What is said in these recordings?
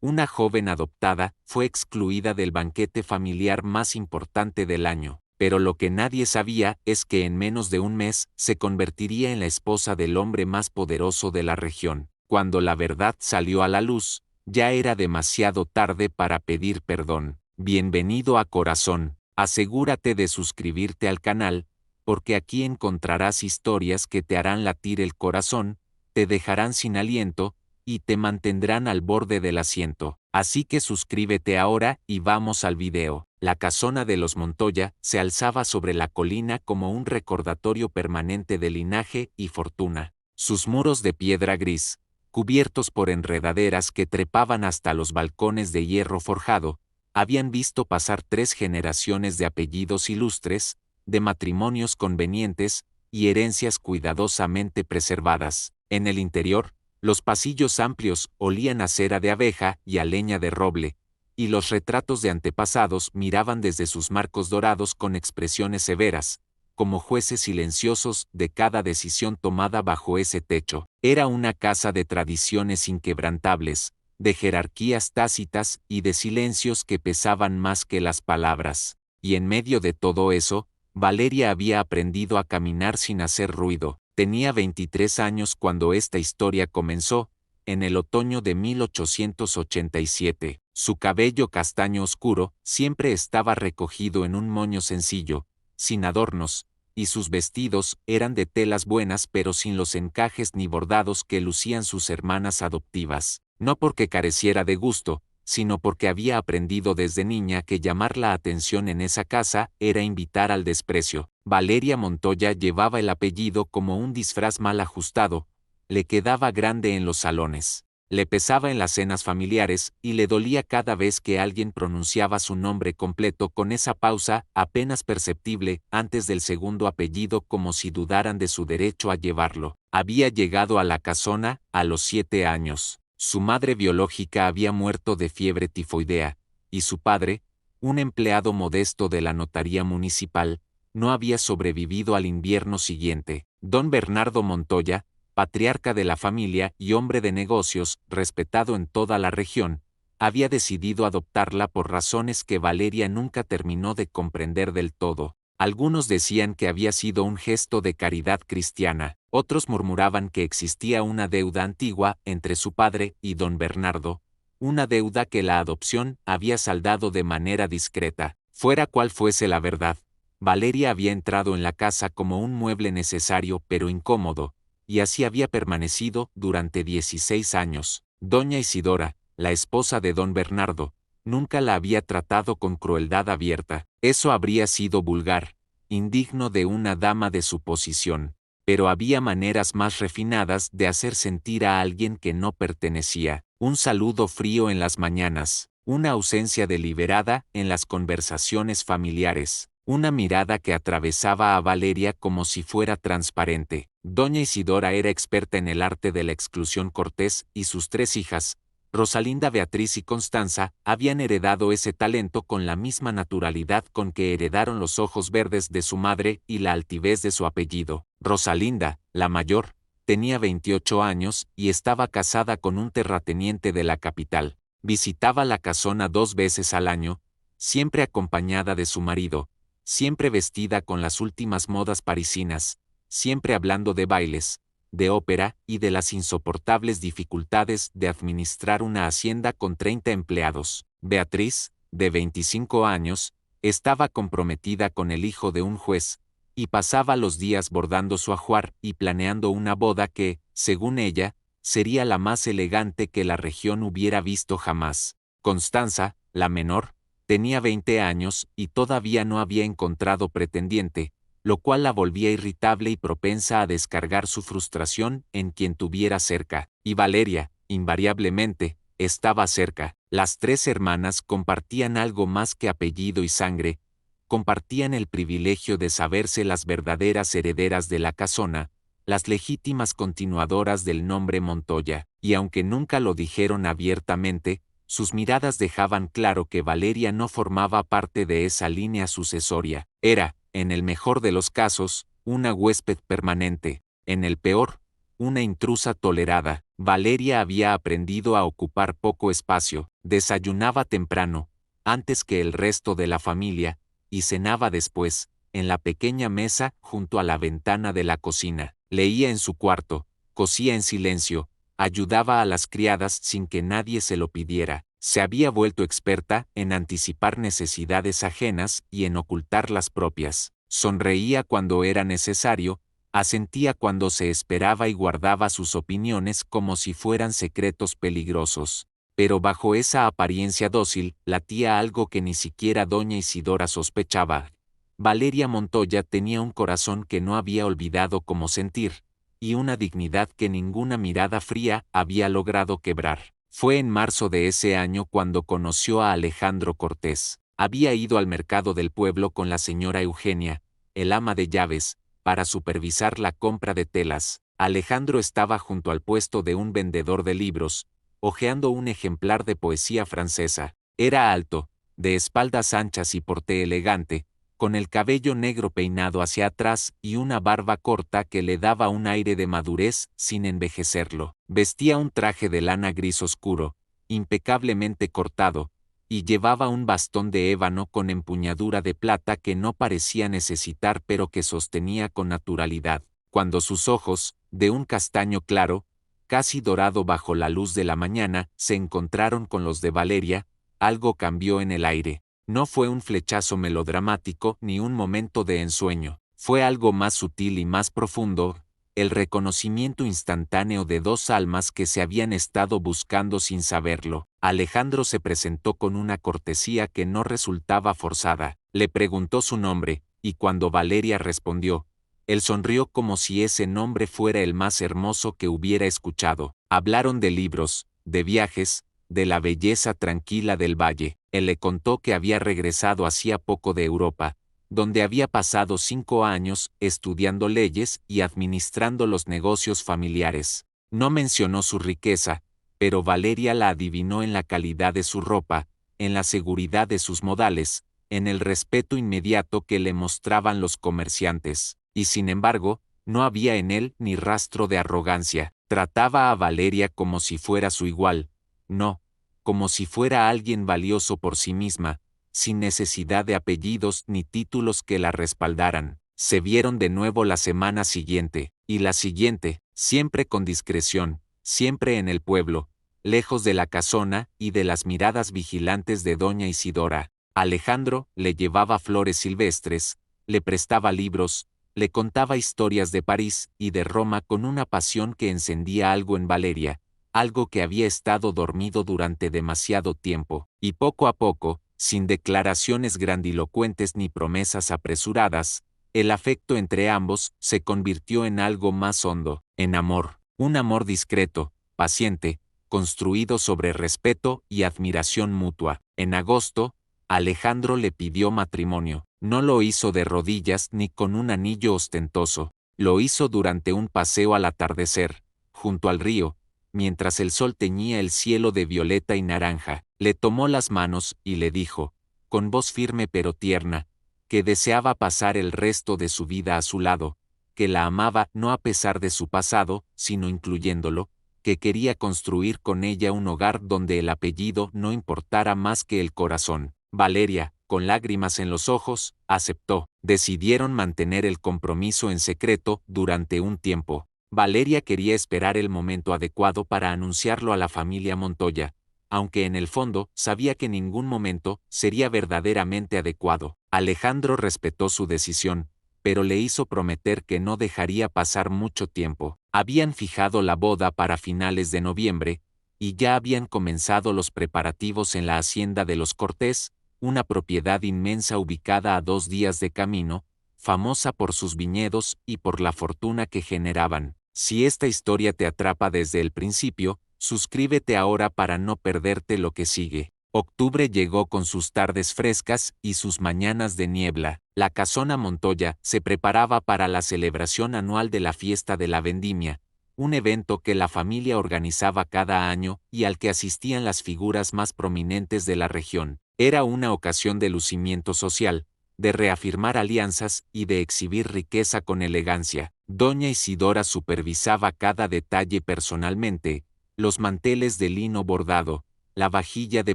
Una joven adoptada, fue excluida del banquete familiar más importante del año. Pero lo que nadie sabía es que en menos de un mes se convertiría en la esposa del hombre más poderoso de la región. Cuando la verdad salió a la luz, ya era demasiado tarde para pedir perdón. Bienvenido a Corazón. Asegúrate de suscribirte al canal, porque aquí encontrarás historias que te harán latir el corazón, te dejarán sin aliento, y te mantendrán al borde del asiento. Así que suscríbete ahora y vamos al video. La casona de los Montoya se alzaba sobre la colina como un recordatorio permanente de linaje y fortuna. Sus muros de piedra gris, cubiertos por enredaderas que trepaban hasta los balcones de hierro forjado, habían visto pasar 3 generaciones de apellidos ilustres, de matrimonios convenientes y herencias cuidadosamente preservadas. En el interior, los pasillos amplios olían a cera de abeja y a leña de roble, y los retratos de antepasados miraban desde sus marcos dorados con expresiones severas, como jueces silenciosos de cada decisión tomada bajo ese techo. Era una casa de tradiciones inquebrantables, de jerarquías tácitas y de silencios que pesaban más que las palabras. Y en medio de todo eso, Valeria había aprendido a caminar sin hacer ruido. Tenía 23 años cuando esta historia comenzó, en el otoño de 1887. Su cabello castaño oscuro siempre estaba recogido en un moño sencillo, sin adornos, y sus vestidos eran de telas buenas pero sin los encajes ni bordados que lucían sus hermanas adoptivas. No porque careciera de gusto, sino porque había aprendido desde niña que llamar la atención en esa casa era invitar al desprecio. Valeria Montoya llevaba el apellido como un disfraz mal ajustado, le quedaba grande en los salones, le pesaba en las cenas familiares y le dolía cada vez que alguien pronunciaba su nombre completo con esa pausa apenas perceptible antes del segundo apellido como si dudaran de su derecho a llevarlo. Había llegado a la casona a los 7 años. Su madre biológica había muerto de fiebre tifoidea, y su padre, un empleado modesto de la notaría municipal, no había sobrevivido al invierno siguiente. Don Bernardo Montoya, patriarca de la familia y hombre de negocios, respetado en toda la región, había decidido adoptarla por razones que Valeria nunca terminó de comprender del todo. Algunos decían que había sido un gesto de caridad cristiana, otros murmuraban que existía una deuda antigua entre su padre y don Bernardo, una deuda que la adopción había saldado de manera discreta. Fuera cual fuese la verdad, Valeria había entrado en la casa como un mueble necesario pero incómodo, y así había permanecido durante 16 años. Doña Isidora, la esposa de don Bernardo, nunca la había tratado con crueldad abierta. Eso habría sido vulgar, indigno de una dama de su posición, pero había maneras más refinadas de hacer sentir a alguien que no pertenecía. Un saludo frío en las mañanas, una ausencia deliberada en las conversaciones familiares, una mirada que atravesaba a Valeria como si fuera transparente. Doña Isidora era experta en el arte de la exclusión cortés y sus 3 hijas, Rosalinda, Beatriz y Constanza, habían heredado ese talento con la misma naturalidad con que heredaron los ojos verdes de su madre y la altivez de su apellido. Rosalinda, la mayor, tenía 28 años y estaba casada con un terrateniente de la capital. Visitaba la casona 2 veces al año, siempre acompañada de su marido, siempre vestida con las últimas modas parisinas, siempre hablando de bailes, de ópera y de las insoportables dificultades de administrar una hacienda con 30 empleados. Beatriz, de 25 años, estaba comprometida con el hijo de un juez, y pasaba los días bordando su ajuar y planeando una boda que, según ella, sería la más elegante que la región hubiera visto jamás. Constanza, la menor, tenía 20 años y todavía no había encontrado pretendiente, lo cual la volvía irritable y propensa a descargar su frustración en quien tuviera cerca. Y Valeria, invariablemente, estaba cerca. Las 3 hermanas compartían algo más que apellido y sangre, compartían el privilegio de saberse las verdaderas herederas de la casona, las legítimas continuadoras del nombre Montoya, y aunque nunca lo dijeron abiertamente, sus miradas dejaban claro que Valeria no formaba parte de esa línea sucesoria. Era, en el mejor de los casos, una huésped permanente, en el peor, una intrusa tolerada. Valeria había aprendido a ocupar poco espacio, desayunaba temprano, antes que el resto de la familia, y cenaba después, en la pequeña mesa junto a la ventana de la cocina. Leía en su cuarto, cosía en silencio, ayudaba a las criadas sin que nadie se lo pidiera. Se había vuelto experta en anticipar necesidades ajenas y en ocultar las propias. Sonreía cuando era necesario, asentía cuando se esperaba y guardaba sus opiniones como si fueran secretos peligrosos. Pero bajo esa apariencia dócil latía algo que ni siquiera doña Isidora sospechaba. Valeria Montoya tenía un corazón que no había olvidado cómo sentir, y una dignidad que ninguna mirada fría había logrado quebrar. Fue en marzo de ese año cuando conoció a Alejandro Cortés. Había ido al mercado del pueblo con la señora Eugenia, el ama de llaves, para supervisar la compra de telas. Alejandro estaba junto al puesto de un vendedor de libros, hojeando un ejemplar de poesía francesa. Era alto, de espaldas anchas y porte elegante, con el cabello negro peinado hacia atrás y una barba corta que le daba un aire de madurez sin envejecerlo. Vestía un traje de lana gris oscuro, impecablemente cortado, y llevaba un bastón de ébano con empuñadura de plata que no parecía necesitar pero que sostenía con naturalidad. Cuando sus ojos, de un castaño claro, casi dorado bajo la luz de la mañana, se encontraron con los de Valeria, algo cambió en el aire. No fue un flechazo melodramático ni un momento de ensueño, fue algo más sutil y más profundo, el reconocimiento instantáneo de dos almas que se habían estado buscando sin saberlo. Alejandro se presentó con una cortesía que no resultaba forzada, le preguntó su nombre, y cuando Valeria respondió, él sonrió como si ese nombre fuera el más hermoso que hubiera escuchado. Hablaron de libros, de viajes, de la belleza tranquila del valle. Él le contó que había regresado hacía poco de Europa, donde había pasado 5 años estudiando leyes y administrando los negocios familiares. No mencionó su riqueza, pero Valeria la adivinó en la calidad de su ropa, en la seguridad de sus modales, en el respeto inmediato que le mostraban los comerciantes, y sin embargo, no había en él ni rastro de arrogancia. Trataba a Valeria como si fuera su igual, no, como si fuera alguien valioso por sí misma, sin necesidad de apellidos ni títulos que la respaldaran. Se vieron de nuevo la semana siguiente, y la siguiente, siempre con discreción, siempre en el pueblo, lejos de la casona y de las miradas vigilantes de doña Isidora. Alejandro le llevaba flores silvestres, le prestaba libros, le contaba historias de París y de Roma con una pasión que encendía algo en Valeria, algo que había estado dormido durante demasiado tiempo, y poco a poco, sin declaraciones grandilocuentes ni promesas apresuradas, el afecto entre ambos se convirtió en algo más hondo, en amor, un amor discreto, paciente, construido sobre respeto y admiración mutua. En agosto, Alejandro le pidió matrimonio. No lo hizo de rodillas ni con un anillo ostentoso, lo hizo durante un paseo al atardecer, junto al río, mientras el sol teñía el cielo de violeta y naranja. Le tomó las manos y le dijo, con voz firme pero tierna, que deseaba pasar el resto de su vida a su lado, que la amaba no a pesar de su pasado, sino incluyéndolo, que quería construir con ella un hogar donde el apellido no importara más que el corazón. Valeria, con lágrimas en los ojos, aceptó. Decidieron mantener el compromiso en secreto durante un tiempo. Valeria quería esperar el momento adecuado para anunciarlo a la familia Montoya, aunque en el fondo sabía que ningún momento sería verdaderamente adecuado. Alejandro respetó su decisión, pero le hizo prometer que no dejaría pasar mucho tiempo. Habían fijado la boda para finales de noviembre, y ya habían comenzado los preparativos en la hacienda de los Cortés, una propiedad inmensa ubicada a 2 días de camino, famosa por sus viñedos y por la fortuna que generaban. Si esta historia te atrapa desde el principio, suscríbete ahora para no perderte lo que sigue. Octubre llegó con sus tardes frescas y sus mañanas de niebla. La casona Montoya se preparaba para la celebración anual de la fiesta de la vendimia, un evento que la familia organizaba cada año y al que asistían las figuras más prominentes de la región. Era una ocasión de lucimiento social, de reafirmar alianzas y de exhibir riqueza con elegancia. Doña Isidora supervisaba cada detalle personalmente, los manteles de lino bordado, la vajilla de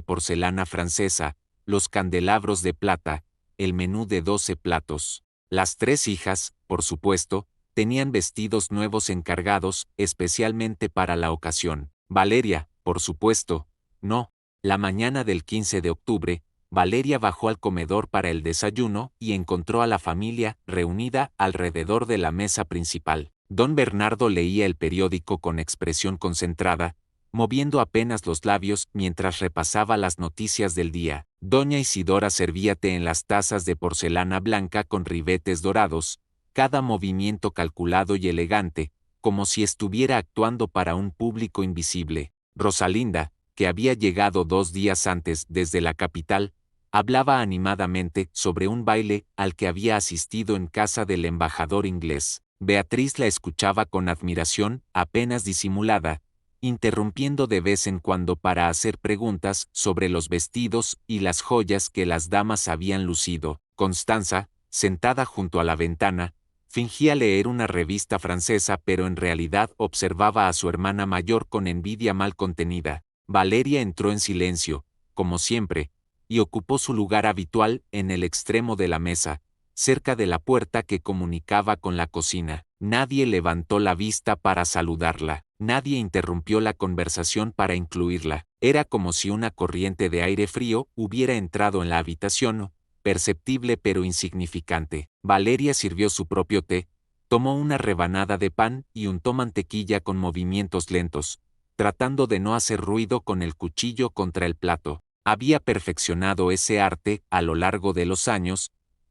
porcelana francesa, los candelabros de plata, el menú de 12 platos. Las 3 hijas, por supuesto, tenían vestidos nuevos encargados especialmente para la ocasión. Valeria, por supuesto, no. La mañana del 15 de octubre, Valeria bajó al comedor para el desayuno y encontró a la familia reunida alrededor de la mesa principal. Don Bernardo leía el periódico con expresión concentrada, moviendo apenas los labios mientras repasaba las noticias del día. Doña Isidora servía té en las tazas de porcelana blanca con ribetes dorados, cada movimiento calculado y elegante, como si estuviera actuando para un público invisible. Rosalinda, que había llegado 2 días antes desde la capital, hablaba animadamente sobre un baile al que había asistido en casa del embajador inglés. Beatriz la escuchaba con admiración, apenas disimulada, interrumpiendo de vez en cuando para hacer preguntas sobre los vestidos y las joyas que las damas habían lucido. Constanza, sentada junto a la ventana, fingía leer una revista francesa pero en realidad observaba a su hermana mayor con envidia mal contenida. Valeria entró en silencio, como siempre, y ocupó su lugar habitual en el extremo de la mesa, cerca de la puerta que comunicaba con la cocina. Nadie levantó la vista para saludarla, nadie interrumpió la conversación para incluirla. Era como si una corriente de aire frío hubiera entrado en la habitación, perceptible pero insignificante. Valeria sirvió su propio té, tomó una rebanada de pan y untó mantequilla con movimientos lentos, tratando de no hacer ruido con el cuchillo contra el plato. Había perfeccionado ese arte a lo largo de los años,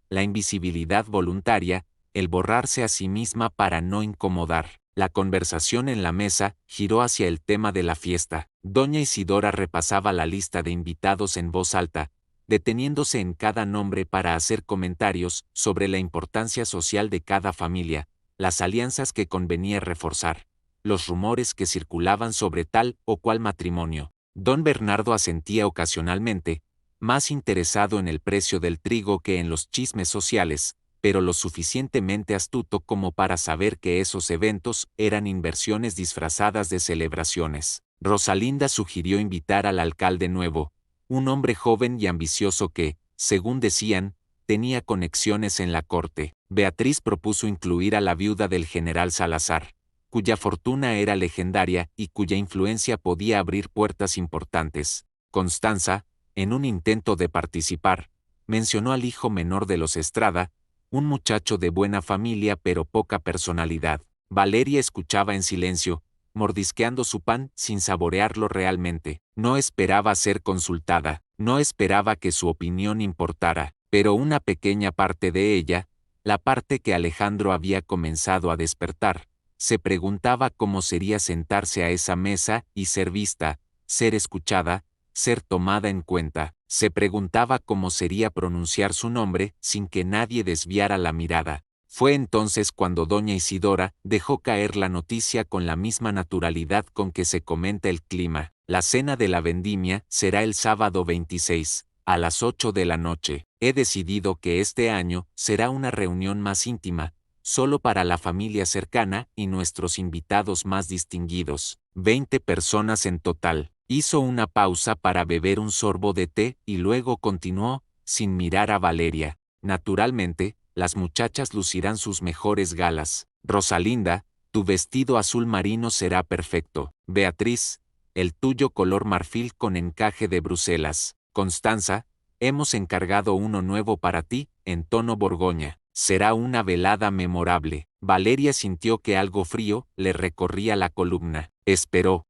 la invisibilidad voluntaria, el borrarse a sí misma para no incomodar. La conversación en la mesa giró hacia el tema de la fiesta. Doña Isidora repasaba la lista de invitados en voz alta, deteniéndose en cada nombre para hacer comentarios sobre la importancia social de cada familia, las alianzas que convenía reforzar, los rumores que circulaban sobre tal o cual matrimonio. Don Bernardo asentía ocasionalmente, más interesado en el precio del trigo que en los chismes sociales, pero lo suficientemente astuto como para saber que esos eventos eran inversiones disfrazadas de celebraciones. Rosalinda sugirió invitar al alcalde nuevo, un hombre joven y ambicioso que, según decían, tenía conexiones en la corte. Beatriz propuso incluir a la viuda del general Salazar, cuya fortuna era legendaria y cuya influencia podía abrir puertas importantes. Constanza, en un intento de participar, mencionó al hijo menor de los Estrada, un muchacho de buena familia pero poca personalidad. Valeria escuchaba en silencio, mordisqueando su pan sin saborearlo realmente. No esperaba ser consultada, no esperaba que su opinión importara, pero una pequeña parte de ella, la parte que Alejandro había comenzado a despertar, se preguntaba cómo sería sentarse a esa mesa y ser vista, ser escuchada, ser tomada en cuenta. Se preguntaba cómo sería pronunciar su nombre sin que nadie desviara la mirada. Fue entonces cuando doña Isidora dejó caer la noticia con la misma naturalidad con que se comenta el clima. La cena de la vendimia será el sábado 26, a las 8 de la noche. He decidido que este año será una reunión más íntima, solo para la familia cercana y nuestros invitados más distinguidos. 20 personas en total. Hizo una pausa para beber un sorbo de té y luego continuó, sin mirar a Valeria. Naturalmente, las muchachas lucirán sus mejores galas. Rosalinda, tu vestido azul marino será perfecto. Beatriz, el tuyo color marfil con encaje de Bruselas. Constanza, hemos encargado uno nuevo para ti, en tono Borgoña. Será una velada memorable. Valeria sintió que algo frío le recorría la columna. Esperó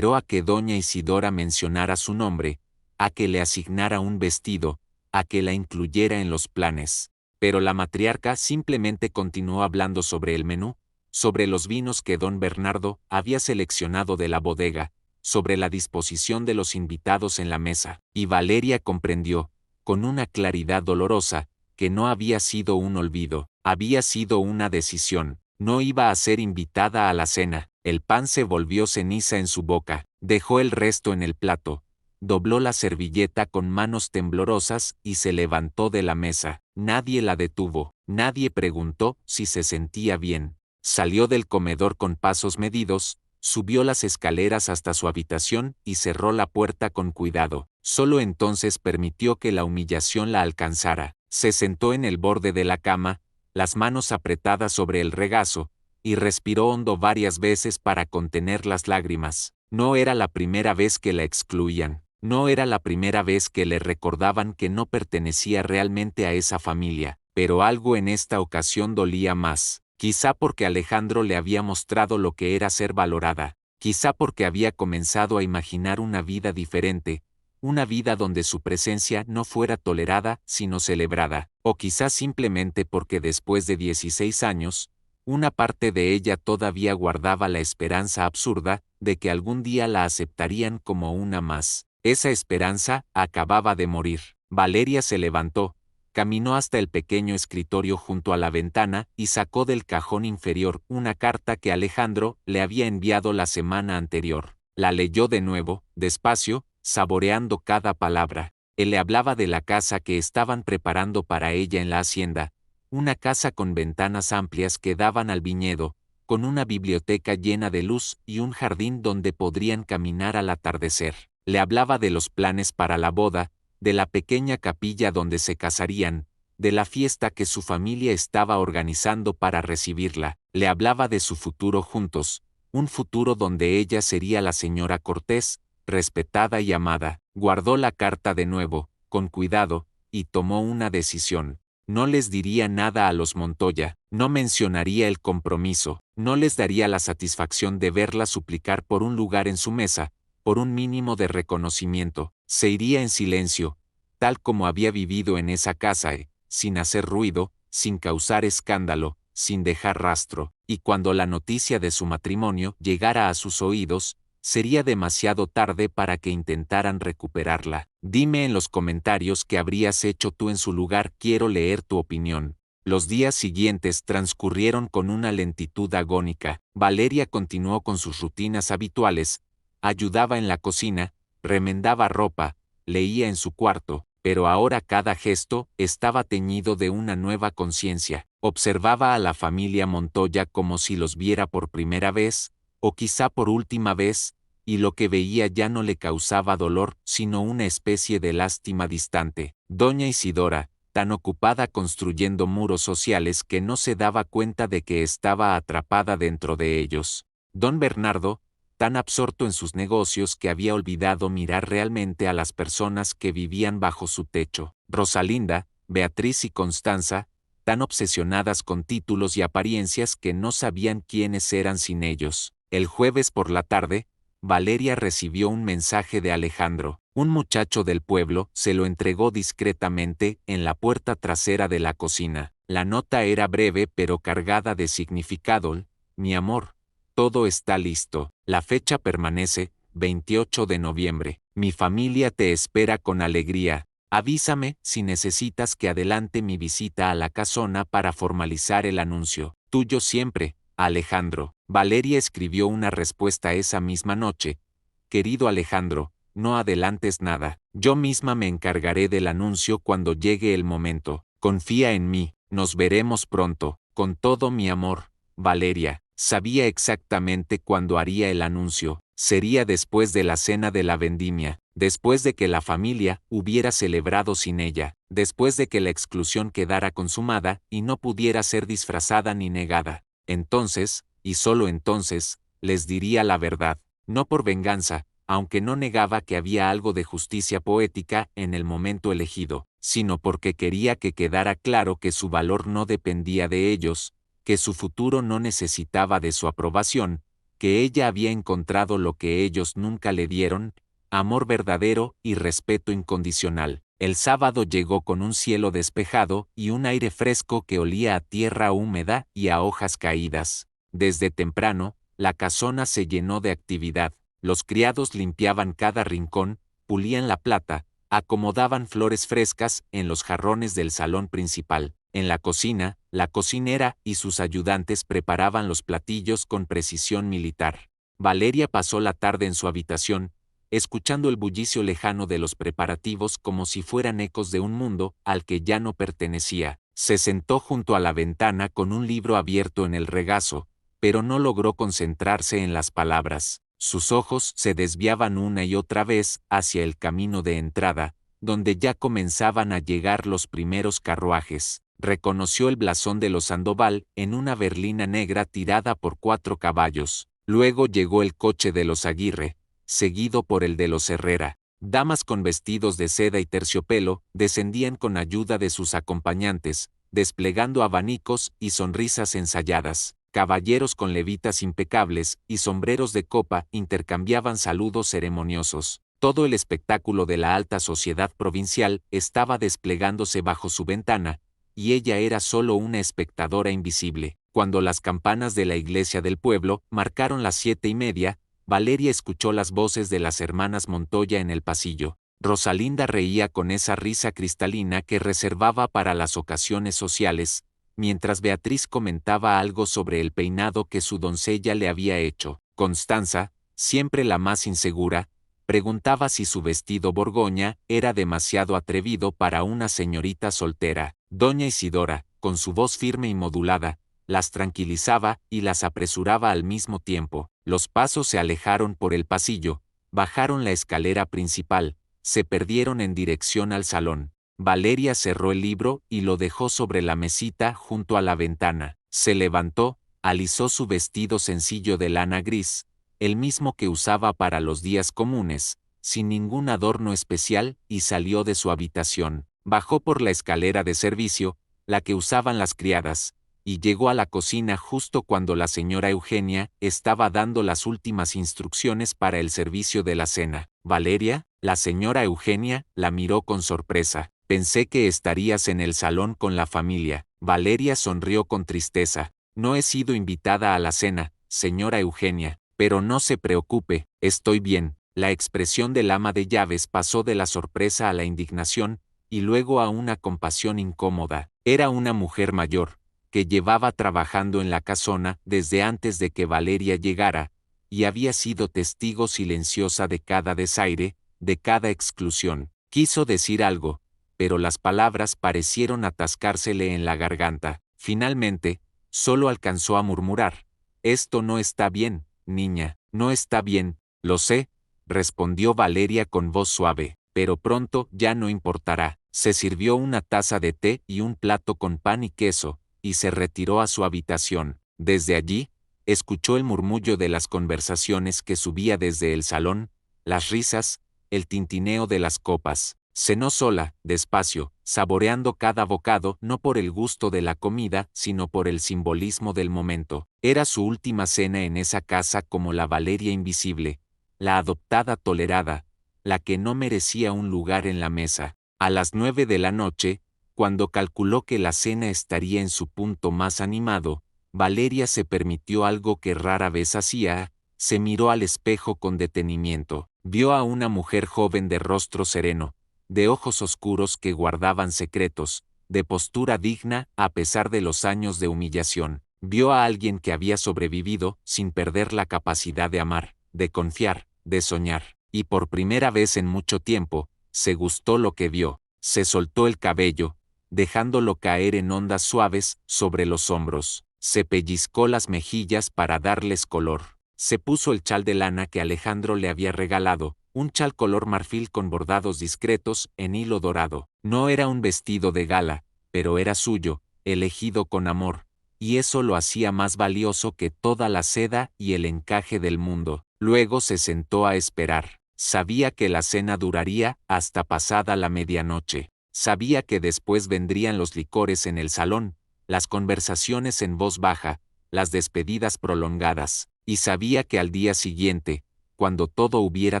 a que doña Isidora mencionara su nombre, a que le asignara un vestido, a que la incluyera en los planes. Pero la matriarca simplemente continuó hablando sobre el menú, sobre los vinos que don Bernardo había seleccionado de la bodega, sobre la disposición de los invitados en la mesa. Y Valeria comprendió, con una claridad dolorosa, que no había sido un olvido, había sido una decisión. No iba a ser invitada a la cena. El pan se volvió ceniza en su boca, dejó el resto en el plato, dobló la servilleta con manos temblorosas y se levantó de la mesa. Nadie la detuvo, nadie preguntó si se sentía bien. Salió del comedor con pasos medidos, subió las escaleras hasta su habitación y cerró la puerta con cuidado. Solo entonces permitió que la humillación la alcanzara. Se sentó en el borde de la cama, las manos apretadas sobre el regazo, y respiró hondo varias veces para contener las lágrimas. No era la primera vez que la excluían. No era la primera vez que le recordaban que no pertenecía realmente a esa familia, pero algo en esta ocasión dolía más. Quizá porque Alejandro le había mostrado lo que era ser valorada, quizá porque había comenzado a imaginar una vida diferente, una vida donde su presencia no fuera tolerada, sino celebrada, o quizá simplemente porque después de 16 años, una parte de ella todavía guardaba la esperanza absurda de que algún día la aceptarían como una más. Esa esperanza acababa de morir. Valeria se levantó, caminó hasta el pequeño escritorio junto a la ventana y sacó del cajón inferior una carta que Alejandro le había enviado la semana anterior. La leyó de nuevo, despacio, saboreando cada palabra. Él le hablaba de la casa que estaban preparando para ella en la hacienda, una casa con ventanas amplias que daban al viñedo, con una biblioteca llena de luz y un jardín donde podrían caminar al atardecer. Le hablaba de los planes para la boda, de la pequeña capilla donde se casarían, de la fiesta que su familia estaba organizando para recibirla. Le hablaba de su futuro juntos, un futuro donde ella sería la señora Cortés, respetada y amada. Guardó la carta de nuevo, con cuidado, y tomó una decisión. No les diría nada a los Montoya, no mencionaría el compromiso, no les daría la satisfacción de verla suplicar por un lugar en su mesa, por un mínimo de reconocimiento. Se iría en silencio, tal como había vivido en esa casa, sin hacer ruido, sin causar escándalo, sin dejar rastro, y cuando la noticia de su matrimonio llegara a sus oídos, sería demasiado tarde para que intentaran recuperarla. Dime en los comentarios qué habrías hecho tú en su lugar, quiero leer tu opinión. Los días siguientes transcurrieron con una lentitud agónica. Valeria continuó con sus rutinas habituales, ayudaba en la cocina, remendaba ropa, leía en su cuarto, pero ahora cada gesto estaba teñido de una nueva conciencia. Observaba a la familia Montoya como si los viera por primera vez, o quizá por última vez, y lo que veía ya no le causaba dolor, sino una especie de lástima distante. Doña Isidora, tan ocupada construyendo muros sociales que no se daba cuenta de que estaba atrapada dentro de ellos. Don Bernardo, tan absorto en sus negocios que había olvidado mirar realmente a las personas que vivían bajo su techo. Rosalinda, Beatriz y Constanza, tan obsesionadas con títulos y apariencias que no sabían quiénes eran sin ellos. El jueves por la tarde, Valeria recibió un mensaje de Alejandro. Un muchacho del pueblo se lo entregó discretamente en la puerta trasera de la cocina. La nota era breve pero cargada de significado. Mi amor, todo está listo. La fecha permanece, 28 de noviembre. Mi familia te espera con alegría. Avísame si necesitas que adelante mi visita a la casona para formalizar el anuncio. Tuyo siempre, Alejandro. Valeria escribió una respuesta esa misma noche. Querido Alejandro, no adelantes nada. Yo misma me encargaré del anuncio cuando llegue el momento. Confía en mí. Nos veremos pronto. Con todo mi amor, Valeria. Sabía exactamente cuándo haría el anuncio. Sería después de la cena de la vendimia, después de que la familia hubiera celebrado sin ella, después de que la exclusión quedara consumada y no pudiera ser disfrazada ni negada. Entonces, y solo entonces, les diría la verdad, no por venganza, aunque no negaba que había algo de justicia poética en el momento elegido, sino porque quería que quedara claro que su valor no dependía de ellos, que su futuro no necesitaba de su aprobación, que ella había encontrado lo que ellos nunca le dieron, amor verdadero y respeto incondicional. El sábado llegó con un cielo despejado y un aire fresco que olía a tierra húmeda y a hojas caídas. Desde temprano, la casona se llenó de actividad. Los criados limpiaban cada rincón, pulían la plata, acomodaban flores frescas en los jarrones del salón principal. En la cocina, la cocinera y sus ayudantes preparaban los platillos con precisión militar. Valeria pasó la tarde en su habitación, escuchando el bullicio lejano de los preparativos como si fueran ecos de un mundo al que ya no pertenecía. Se sentó junto a la ventana con un libro abierto en el regazo, pero no logró concentrarse en las palabras. Sus ojos se desviaban una y otra vez hacia el camino de entrada, donde ya comenzaban a llegar los primeros carruajes. Reconoció el blasón de los Sandoval en una berlina negra tirada por 4 caballos. Luego llegó el coche de los Aguirre, seguido por el de los Herrera. Damas con vestidos de seda y terciopelo descendían con ayuda de sus acompañantes, desplegando abanicos y sonrisas ensayadas. Caballeros con levitas impecables y sombreros de copa intercambiaban saludos ceremoniosos. Todo el espectáculo de la alta sociedad provincial estaba desplegándose bajo su ventana, y ella era solo una espectadora invisible. Cuando las campanas de la iglesia del pueblo marcaron las 7:30, Valeria escuchó las voces de las hermanas Montoya en el pasillo. Rosalinda reía con esa risa cristalina que reservaba para las ocasiones sociales, mientras Beatriz comentaba algo sobre el peinado que su doncella le había hecho. Constanza, siempre la más insegura, preguntaba si su vestido borgoña era demasiado atrevido para una señorita soltera. Doña Isidora, con su voz firme y modulada, las tranquilizaba y las apresuraba al mismo tiempo. Los pasos se alejaron por el pasillo, bajaron la escalera principal, se perdieron en dirección al salón. Valeria cerró el libro y lo dejó sobre la mesita junto a la ventana. Se levantó, alisó su vestido sencillo de lana gris, el mismo que usaba para los días comunes, sin ningún adorno especial, y salió de su habitación. Bajó por la escalera de servicio, la que usaban las criadas, y llegó a la cocina justo cuando la señora Eugenia estaba dando las últimas instrucciones para el servicio de la cena. «Valeria», la señora Eugenia la miró con sorpresa. «Pensé que estarías en el salón con la familia». Valeria sonrió con tristeza. «No he sido invitada a la cena, señora Eugenia, pero no se preocupe, estoy bien». La expresión del ama de llaves pasó de la sorpresa a la indignación, y luego a una compasión incómoda. Era una mujer mayor, que llevaba trabajando en la casona desde antes de que Valeria llegara, y había sido testigo silenciosa de cada desaire, de cada exclusión. Quiso decir algo, pero las palabras parecieron atascársele en la garganta. Finalmente, solo alcanzó a murmurar: «Esto no está bien, niña, no está bien». «Lo sé», respondió Valeria con voz suave, «pero pronto ya no importará». Se sirvió una taza de té y un plato con pan y queso, y se retiró a su habitación. Desde allí, escuchó el murmullo de las conversaciones que subía desde el salón, las risas, el tintineo de las copas. Cenó sola, despacio, saboreando cada bocado no por el gusto de la comida, sino por el simbolismo del momento. Era su última cena en esa casa como la Valeria invisible, la adoptada tolerada, la que no merecía un lugar en la mesa. A las 9 de la noche, cuando calculó que la cena estaría en su punto más animado, Valeria se permitió algo que rara vez hacía: se miró al espejo con detenimiento. Vio a una mujer joven de rostro sereno, de ojos oscuros que guardaban secretos, de postura digna a pesar de los años de humillación. Vio a alguien que había sobrevivido sin perder la capacidad de amar, de confiar, de soñar, y por primera vez en mucho tiempo, se gustó lo que vio. Se soltó el cabello, dejándolo caer en ondas suaves sobre los hombros. Se pellizcó las mejillas para darles color. Se puso el chal de lana que Alejandro le había regalado, un chal color marfil con bordados discretos en hilo dorado. No era un vestido de gala, pero era suyo, elegido con amor, y eso lo hacía más valioso que toda la seda y el encaje del mundo. Luego se sentó a esperar. Sabía que la cena duraría hasta pasada la medianoche. Sabía que después vendrían los licores en el salón, las conversaciones en voz baja, las despedidas prolongadas, y sabía que al día siguiente, cuando todo hubiera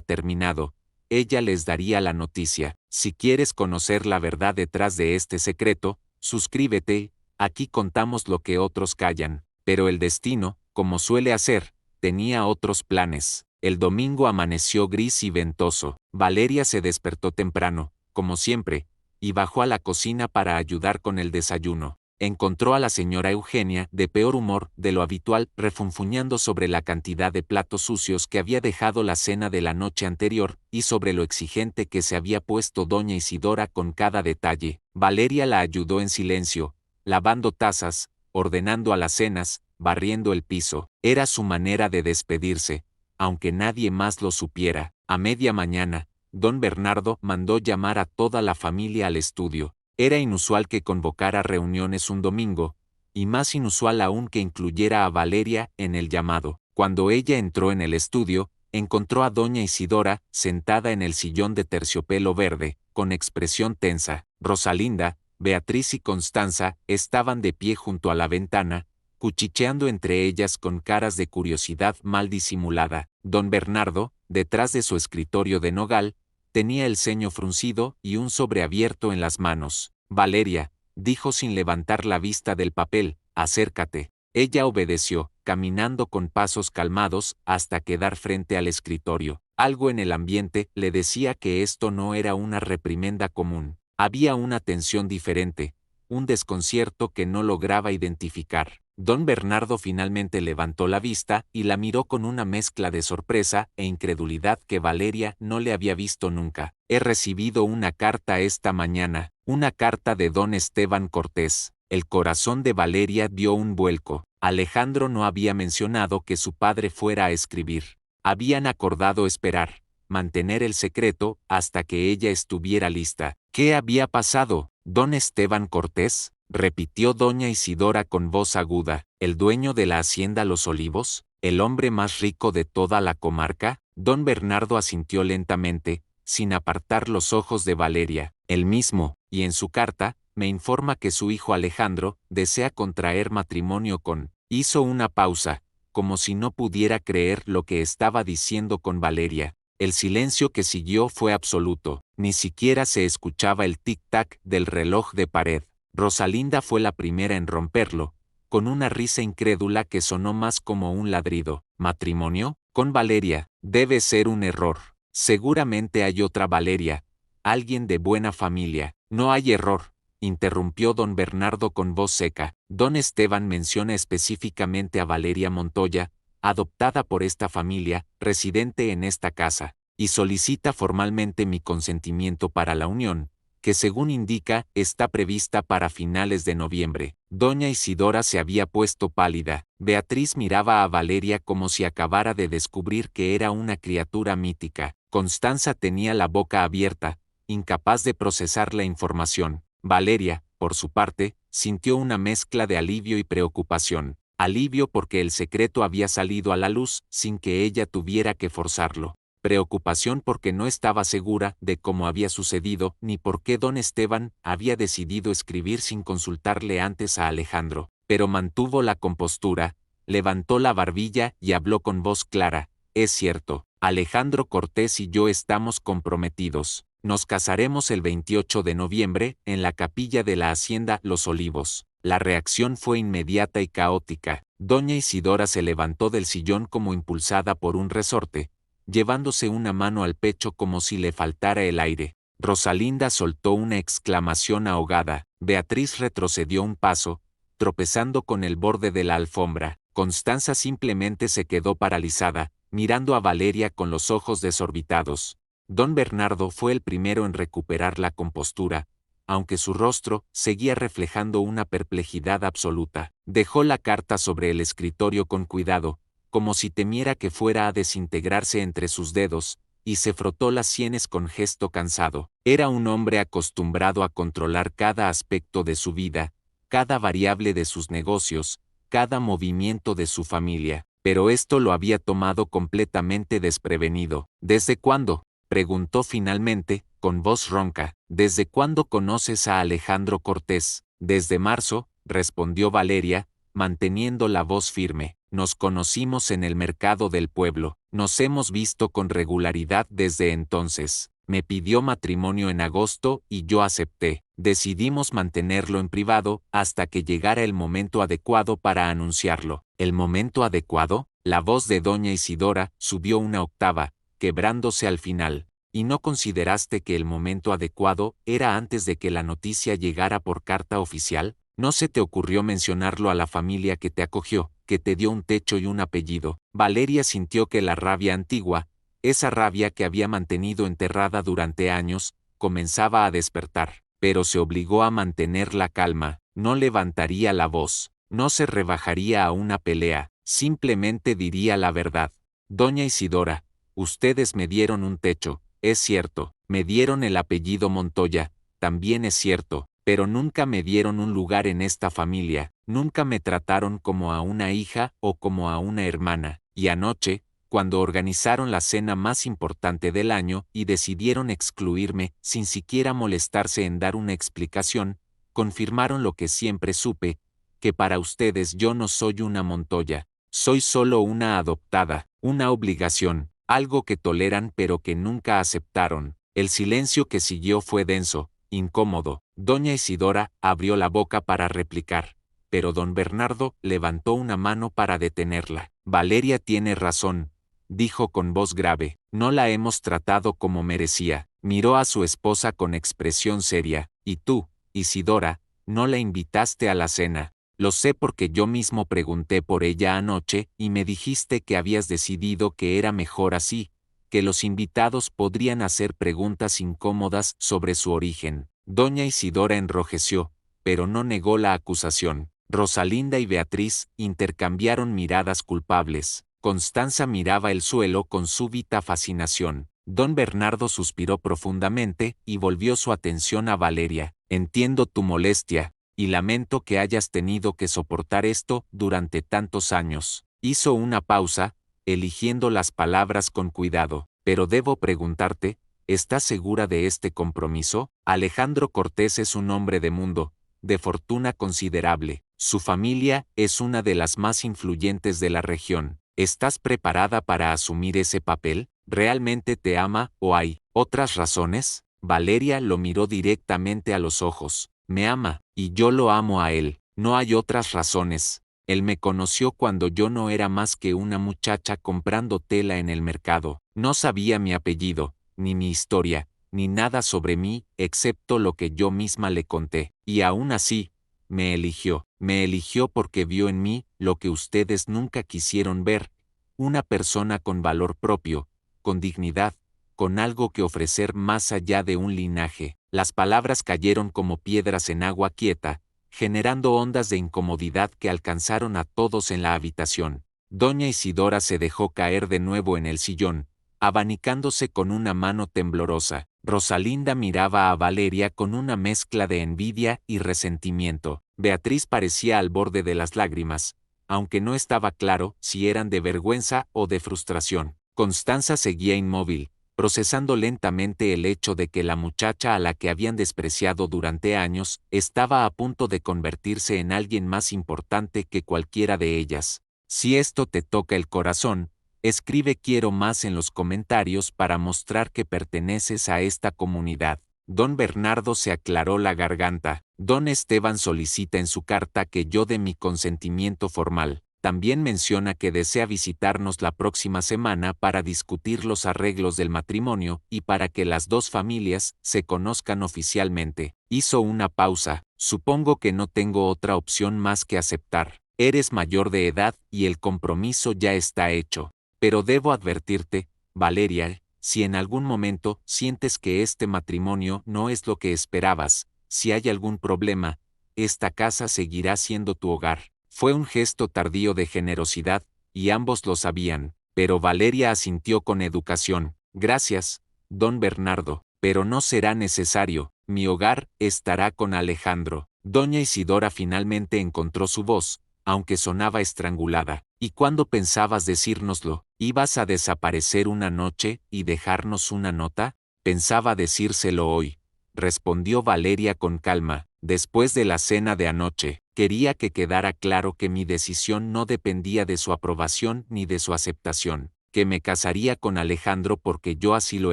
terminado, ella les daría la noticia. Si quieres conocer la verdad detrás de este secreto, suscríbete, aquí contamos lo que otros callan. Pero el destino, como suele hacer, tenía otros planes. El domingo amaneció gris y ventoso. Valeria se despertó temprano, como siempre, y bajó a la cocina para ayudar con el desayuno. Encontró a la señora Eugenia de peor humor de lo habitual, refunfuñando sobre la cantidad de platos sucios que había dejado la cena de la noche anterior, y sobre lo exigente que se había puesto doña Isidora con cada detalle. Valeria la ayudó en silencio, lavando tazas, ordenando alacenas, barriendo el piso. Era su manera de despedirse, aunque nadie más lo supiera. A media mañana, don Bernardo mandó llamar a toda la familia al estudio. Era inusual que convocara reuniones un domingo, y más inusual aún que incluyera a Valeria en el llamado. Cuando ella entró en el estudio, encontró a doña Isidora sentada en el sillón de terciopelo verde, con expresión tensa. Rosalinda, Beatriz y Constanza estaban de pie junto a la ventana, cuchicheando entre ellas con caras de curiosidad mal disimulada. Don Bernardo, detrás de su escritorio de nogal, tenía el ceño fruncido y un sobre abierto en las manos. Valeria, dijo sin levantar la vista del papel, acércate. Ella obedeció, caminando con pasos calmados hasta quedar frente al escritorio. Algo en el ambiente le decía que esto no era una reprimenda común. Había una tensión diferente, un desconcierto que no lograba identificar. Don Bernardo finalmente levantó la vista y la miró con una mezcla de sorpresa e incredulidad que Valeria no le había visto nunca. He recibido una carta esta mañana, una carta de don Esteban Cortés. El corazón de Valeria dio un vuelco. Alejandro no había mencionado que su padre fuera a escribir. Habían acordado esperar, mantener el secreto hasta que ella estuviera lista. ¿Qué había pasado? ¿Don Esteban Cortés?, repitió doña Isidora con voz aguda. ¿El dueño de la hacienda Los Olivos? ¿El hombre más rico de toda la comarca? Don Bernardo asintió lentamente, sin apartar los ojos de Valeria. El mismo, y en su carta, me informa que su hijo Alejandro desea contraer matrimonio con... Hizo una pausa, como si no pudiera creer lo que estaba diciendo con Valeria. El silencio que siguió fue absoluto. Ni siquiera se escuchaba el tic-tac del reloj de pared. Rosalinda fue la primera en romperlo, con una risa incrédula que sonó más como un ladrido. ¿Matrimonio? Con Valeria. Debe ser un error. Seguramente hay otra Valeria, alguien de buena familia. No hay error, interrumpió don Bernardo con voz seca. Don Esteban menciona específicamente a Valeria Montoya, adoptada por esta familia, residente en esta casa, y solicita formalmente mi consentimiento para la unión, que según indica, está prevista para finales de noviembre. Doña Isidora se había puesto pálida. Beatriz miraba a Valeria como si acabara de descubrir que era una criatura mítica. Constanza tenía la boca abierta, incapaz de procesar la información. Valeria, por su parte, sintió una mezcla de alivio y preocupación. Alivio porque el secreto había salido a la luz sin que ella tuviera que forzarlo. Preocupación porque no estaba segura de cómo había sucedido ni por qué don Esteban había decidido escribir sin consultarle antes a Alejandro. Pero mantuvo la compostura, levantó la barbilla y habló con voz clara. Es cierto, Alejandro Cortés y yo estamos comprometidos. Nos casaremos el 28 de noviembre en la capilla de la hacienda Los Olivos. La reacción fue inmediata y caótica. Doña Isidora se levantó del sillón como impulsada por un resorte, llevándose una mano al pecho como si le faltara el aire. Rosalinda soltó una exclamación ahogada. Beatriz retrocedió un paso, tropezando con el borde de la alfombra. Constanza simplemente se quedó paralizada, mirando a Valeria con los ojos desorbitados. Don Bernardo fue el primero en recuperar la compostura, aunque su rostro seguía reflejando una perplejidad absoluta. Dejó la carta sobre el escritorio con cuidado, como si temiera que fuera a desintegrarse entre sus dedos, y se frotó las sienes con gesto cansado. Era un hombre acostumbrado a controlar cada aspecto de su vida, cada variable de sus negocios, cada movimiento de su familia, pero esto lo había tomado completamente desprevenido. ¿Desde cuándo?, preguntó finalmente, con voz ronca. ¿Desde cuándo conoces a Alejandro Cortés? Desde marzo, respondió Valeria, manteniendo la voz firme. Nos conocimos en el mercado del pueblo. Nos hemos visto con regularidad desde entonces. Me pidió matrimonio en agosto y yo acepté. Decidimos mantenerlo en privado hasta que llegara el momento adecuado para anunciarlo. ¿El momento adecuado? La voz de doña Isidora subió una octava, quebrándose al final. ¿Y no consideraste que el momento adecuado era antes de que la noticia llegara por carta oficial? ¿No se te ocurrió mencionarlo a la familia que te acogió, que te dio un techo y un apellido? Valeria sintió que la rabia antigua, esa rabia que había mantenido enterrada durante años, comenzaba a despertar, pero se obligó a mantener la calma. No levantaría la voz. No se rebajaría a una pelea, simplemente diría la verdad. Doña Isidora, ustedes me dieron un techo, es cierto, me dieron el apellido Montoya, también es cierto, pero nunca me dieron un lugar en esta familia, nunca me trataron como a una hija o como a una hermana, y anoche, cuando organizaron la cena más importante del año y decidieron excluirme sin siquiera molestarse en dar una explicación, confirmaron lo que siempre supe, que para ustedes yo no soy una Montoya, soy solo una adoptada, una obligación, algo que toleran pero que nunca aceptaron. El silencio que siguió fue denso, incómodo. Doña Isidora abrió la boca para replicar, pero don Bernardo levantó una mano para detenerla. Valeria tiene razón, dijo con voz grave, no la hemos tratado como merecía. Miró a su esposa con expresión seria, y tú, Isidora, no la invitaste a la cena. Lo sé porque yo mismo pregunté por ella anoche y me dijiste que habías decidido que era mejor así, que los invitados podrían hacer preguntas incómodas sobre su origen. Doña Isidora enrojeció, pero no negó la acusación. Rosalinda y Beatriz intercambiaron miradas culpables. Constanza miraba el suelo con súbita fascinación. Don Bernardo suspiró profundamente y volvió su atención a Valeria. Entiendo tu molestia, y lamento que hayas tenido que soportar esto durante tantos años. Hizo una pausa, eligiendo las palabras con cuidado. Pero debo preguntarte, ¿estás segura de este compromiso? Alejandro Cortés es un hombre de mundo, de fortuna considerable. Su familia es una de las más influyentes de la región. ¿Estás preparada para asumir ese papel? ¿Realmente te ama o hay otras razones? Valeria lo miró directamente a los ojos. Me ama, y yo lo amo a él. No hay otras razones. Él me conoció cuando yo no era más que una muchacha comprando tela en el mercado. No sabía mi apellido, ni mi historia, ni nada sobre mí, excepto lo que yo misma le conté. Y aún así, me eligió. Me eligió porque vio en mí lo que ustedes nunca quisieron ver, una persona con valor propio, con dignidad, con algo que ofrecer más allá de un linaje. Las palabras cayeron como piedras en agua quieta, generando ondas de incomodidad que alcanzaron a todos en la habitación. Doña Isidora se dejó caer de nuevo en el sillón, abanicándose con una mano temblorosa. Rosalinda miraba a Valeria con una mezcla de envidia y resentimiento. Beatriz parecía al borde de las lágrimas, aunque no estaba claro si eran de vergüenza o de frustración. Constanza seguía inmóvil, procesando lentamente el hecho de que la muchacha a la que habían despreciado durante años estaba a punto de convertirse en alguien más importante que cualquiera de ellas. Si esto te toca el corazón, escribe quiero más en los comentarios para mostrar que perteneces a esta comunidad. Don Bernardo se aclaró la garganta. Don Esteban solicita en su carta que yo dé mi consentimiento formal. También menciona que desea visitarnos la próxima semana para discutir los arreglos del matrimonio y para que las dos familias se conozcan oficialmente. Hizo una pausa. Supongo que no tengo otra opción más que aceptar. Eres mayor de edad y el compromiso ya está hecho. Pero debo advertirte, Valeria, si en algún momento sientes que este matrimonio no es lo que esperabas, si hay algún problema, esta casa seguirá siendo tu hogar. Fue un gesto tardío de generosidad, y ambos lo sabían, pero Valeria asintió con educación. Gracias, don Bernardo, pero no será necesario, mi hogar estará con Alejandro. Doña Isidora finalmente encontró su voz, aunque sonaba estrangulada. ¿Y cuándo pensabas decírnoslo? ¿Ibas a desaparecer una noche y dejarnos una nota? Pensaba decírselo hoy, respondió Valeria con calma. Después de la cena de anoche, quería que quedara claro que mi decisión no dependía de su aprobación ni de su aceptación, que me casaría con Alejandro porque yo así lo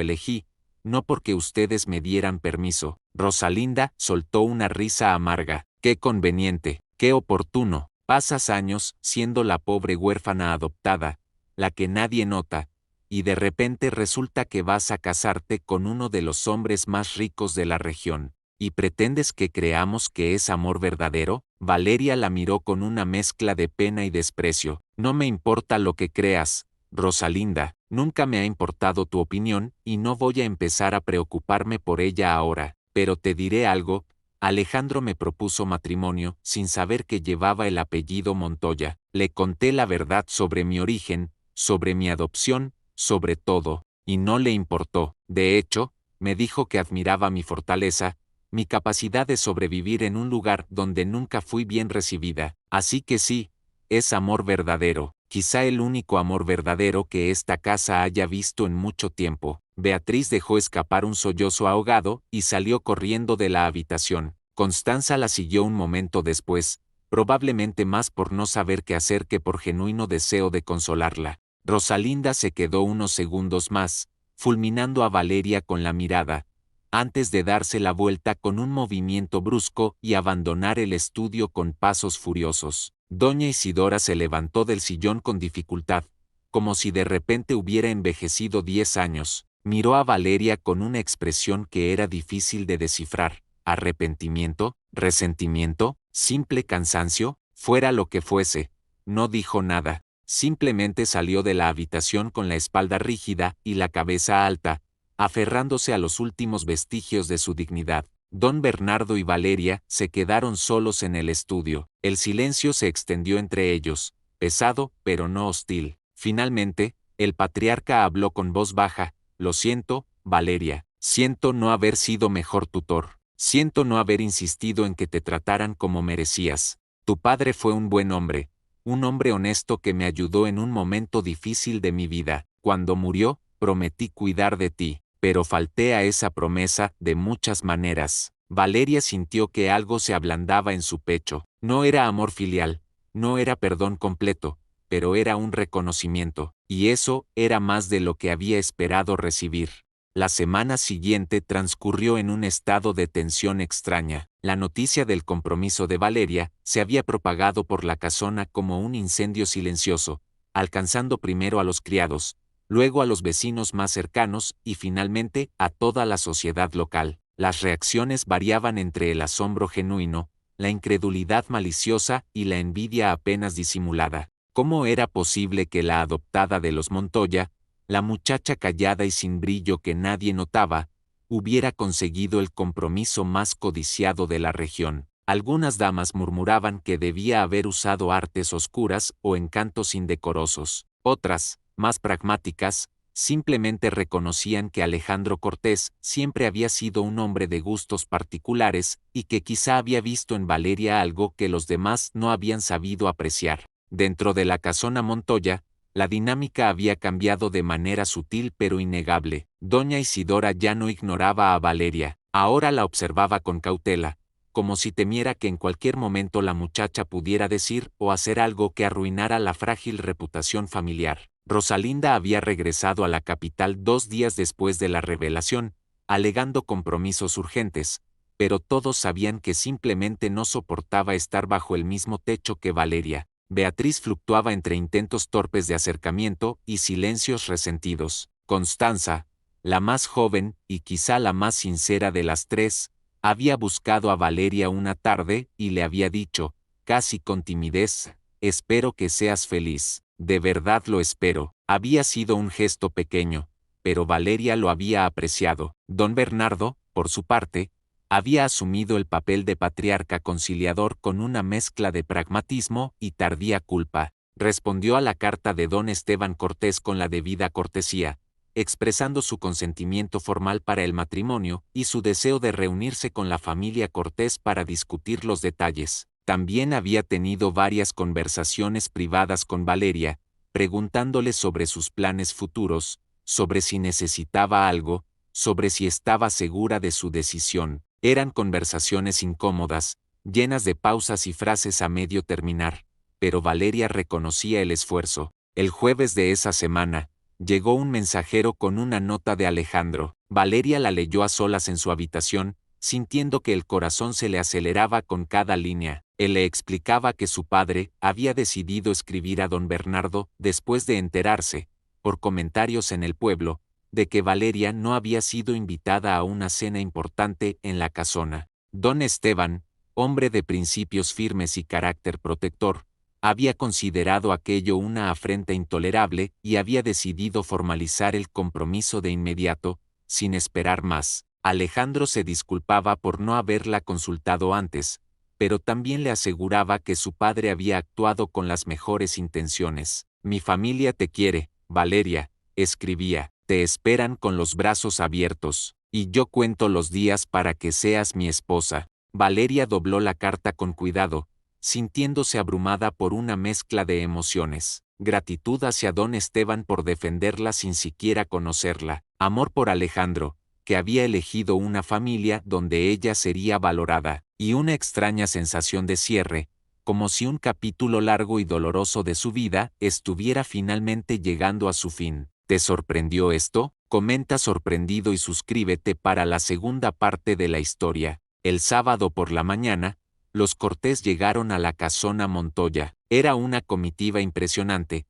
elegí, no porque ustedes me dieran permiso. Rosalinda soltó una risa amarga. Qué conveniente, qué oportuno. Pasas años siendo la pobre huérfana adoptada, la que nadie nota, y de repente resulta que vas a casarte con uno de los hombres más ricos de la región. ¿Y pretendes que creamos que es amor verdadero? Valeria la miró con una mezcla de pena y desprecio. No me importa lo que creas, Rosalinda, nunca me ha importado tu opinión y no voy a empezar a preocuparme por ella ahora, pero te diré algo, Alejandro me propuso matrimonio sin saber que llevaba el apellido Montoya. Le conté la verdad sobre mi origen, sobre mi adopción, sobre todo, y no le importó. De hecho, me dijo que admiraba mi fortaleza, mi capacidad de sobrevivir en un lugar donde nunca fui bien recibida. Así que sí, es amor verdadero, quizá el único amor verdadero que esta casa haya visto en mucho tiempo. Beatriz dejó escapar un sollozo ahogado y salió corriendo de la habitación. Constanza la siguió un momento después, probablemente más por no saber qué hacer que por genuino deseo de consolarla. Rosalinda se quedó unos segundos más, fulminando a Valeria con la mirada, antes de darse la vuelta con un movimiento brusco y abandonar el estudio con pasos furiosos. Doña Isidora se levantó del sillón con dificultad, como si de repente hubiera envejecido 10 años. Miró a Valeria con una expresión que era difícil de descifrar. Arrepentimiento, resentimiento, simple cansancio, fuera lo que fuese. No dijo nada. Simplemente salió de la habitación con la espalda rígida y la cabeza alta, aferrándose a los últimos vestigios de su dignidad. Don Bernardo y Valeria se quedaron solos en el estudio. El silencio se extendió entre ellos, pesado pero no hostil. Finalmente, el patriarca habló con voz baja: «Lo siento, Valeria. Siento no haber sido mejor tutor. Siento no haber insistido en que te trataran como merecías. Tu padre fue un buen hombre, un hombre honesto que me ayudó en un momento difícil de mi vida. Cuando murió, prometí cuidar de ti, pero falté a esa promesa de muchas maneras». Valeria sintió que algo se ablandaba en su pecho. No era amor filial, no era perdón completo, pero era un reconocimiento, y eso era más de lo que había esperado recibir. La semana siguiente transcurrió en un estado de tensión extraña. La noticia del compromiso de Valeria se había propagado por la casona como un incendio silencioso, alcanzando primero a los criados, luego a los vecinos más cercanos y finalmente a toda la sociedad local. Las reacciones variaban entre el asombro genuino, la incredulidad maliciosa y la envidia apenas disimulada. ¿Cómo era posible que la adoptada de los Montoya, la muchacha callada y sin brillo que nadie notaba, hubiera conseguido el compromiso más codiciado de la región? Algunas damas murmuraban que debía haber usado artes oscuras o encantos indecorosos. Otras, más pragmáticas, simplemente reconocían que Alejandro Cortés siempre había sido un hombre de gustos particulares y que quizá había visto en Valeria algo que los demás no habían sabido apreciar. Dentro de la casona Montoya, la dinámica había cambiado de manera sutil pero innegable. Doña Isidora ya no ignoraba a Valeria, ahora la observaba con cautela, como si temiera que en cualquier momento la muchacha pudiera decir o hacer algo que arruinara la frágil reputación familiar. Rosalinda había regresado a la capital 2 días después de la revelación, alegando compromisos urgentes, pero todos sabían que simplemente no soportaba estar bajo el mismo techo que Valeria. Beatriz fluctuaba entre intentos torpes de acercamiento y silencios resentidos. Constanza, la más joven y quizá la más sincera de las tres, había buscado a Valeria una tarde y le había dicho, casi con timidez: «Espero que seas feliz». «De verdad lo espero». Había sido un gesto pequeño, pero Valeria lo había apreciado. Don Bernardo, por su parte, había asumido el papel de patriarca conciliador con una mezcla de pragmatismo y tardía culpa. Respondió a la carta de don Esteban Cortés con la debida cortesía, expresando su consentimiento formal para el matrimonio y su deseo de reunirse con la familia Cortés para discutir los detalles. También había tenido varias conversaciones privadas con Valeria, preguntándole sobre sus planes futuros, sobre si necesitaba algo, sobre si estaba segura de su decisión. Eran conversaciones incómodas, llenas de pausas y frases a medio terminar, pero Valeria reconocía el esfuerzo. El jueves de esa semana, llegó un mensajero con una nota de Alejandro. Valeria la leyó a solas en su habitación, sintiendo que el corazón se le aceleraba con cada línea. Él le explicaba que su padre había decidido escribir a don Bernardo después de enterarse, por comentarios en el pueblo, de que Valeria no había sido invitada a una cena importante en la casona. Don Esteban, hombre de principios firmes y carácter protector, había considerado aquello una afrenta intolerable y había decidido formalizar el compromiso de inmediato, sin esperar más. Alejandro se disculpaba por no haberla consultado antes, pero también le aseguraba que su padre había actuado con las mejores intenciones. Mi familia te quiere, Valeria, escribía, te esperan con los brazos abiertos, y yo cuento los días para que seas mi esposa. Valeria dobló la carta con cuidado, sintiéndose abrumada por una mezcla de emociones. Gratitud hacia don Esteban por defenderla sin siquiera conocerla, amor por Alejandro, que había elegido una familia donde ella sería valorada, y una extraña sensación de cierre, como si un capítulo largo y doloroso de su vida estuviera finalmente llegando a su fin. ¿Te sorprendió esto? Comenta sorprendido y suscríbete para la segunda parte de la historia. El sábado por la mañana, los Cortés llegaron a la casona Montoya. Era una comitiva impresionante.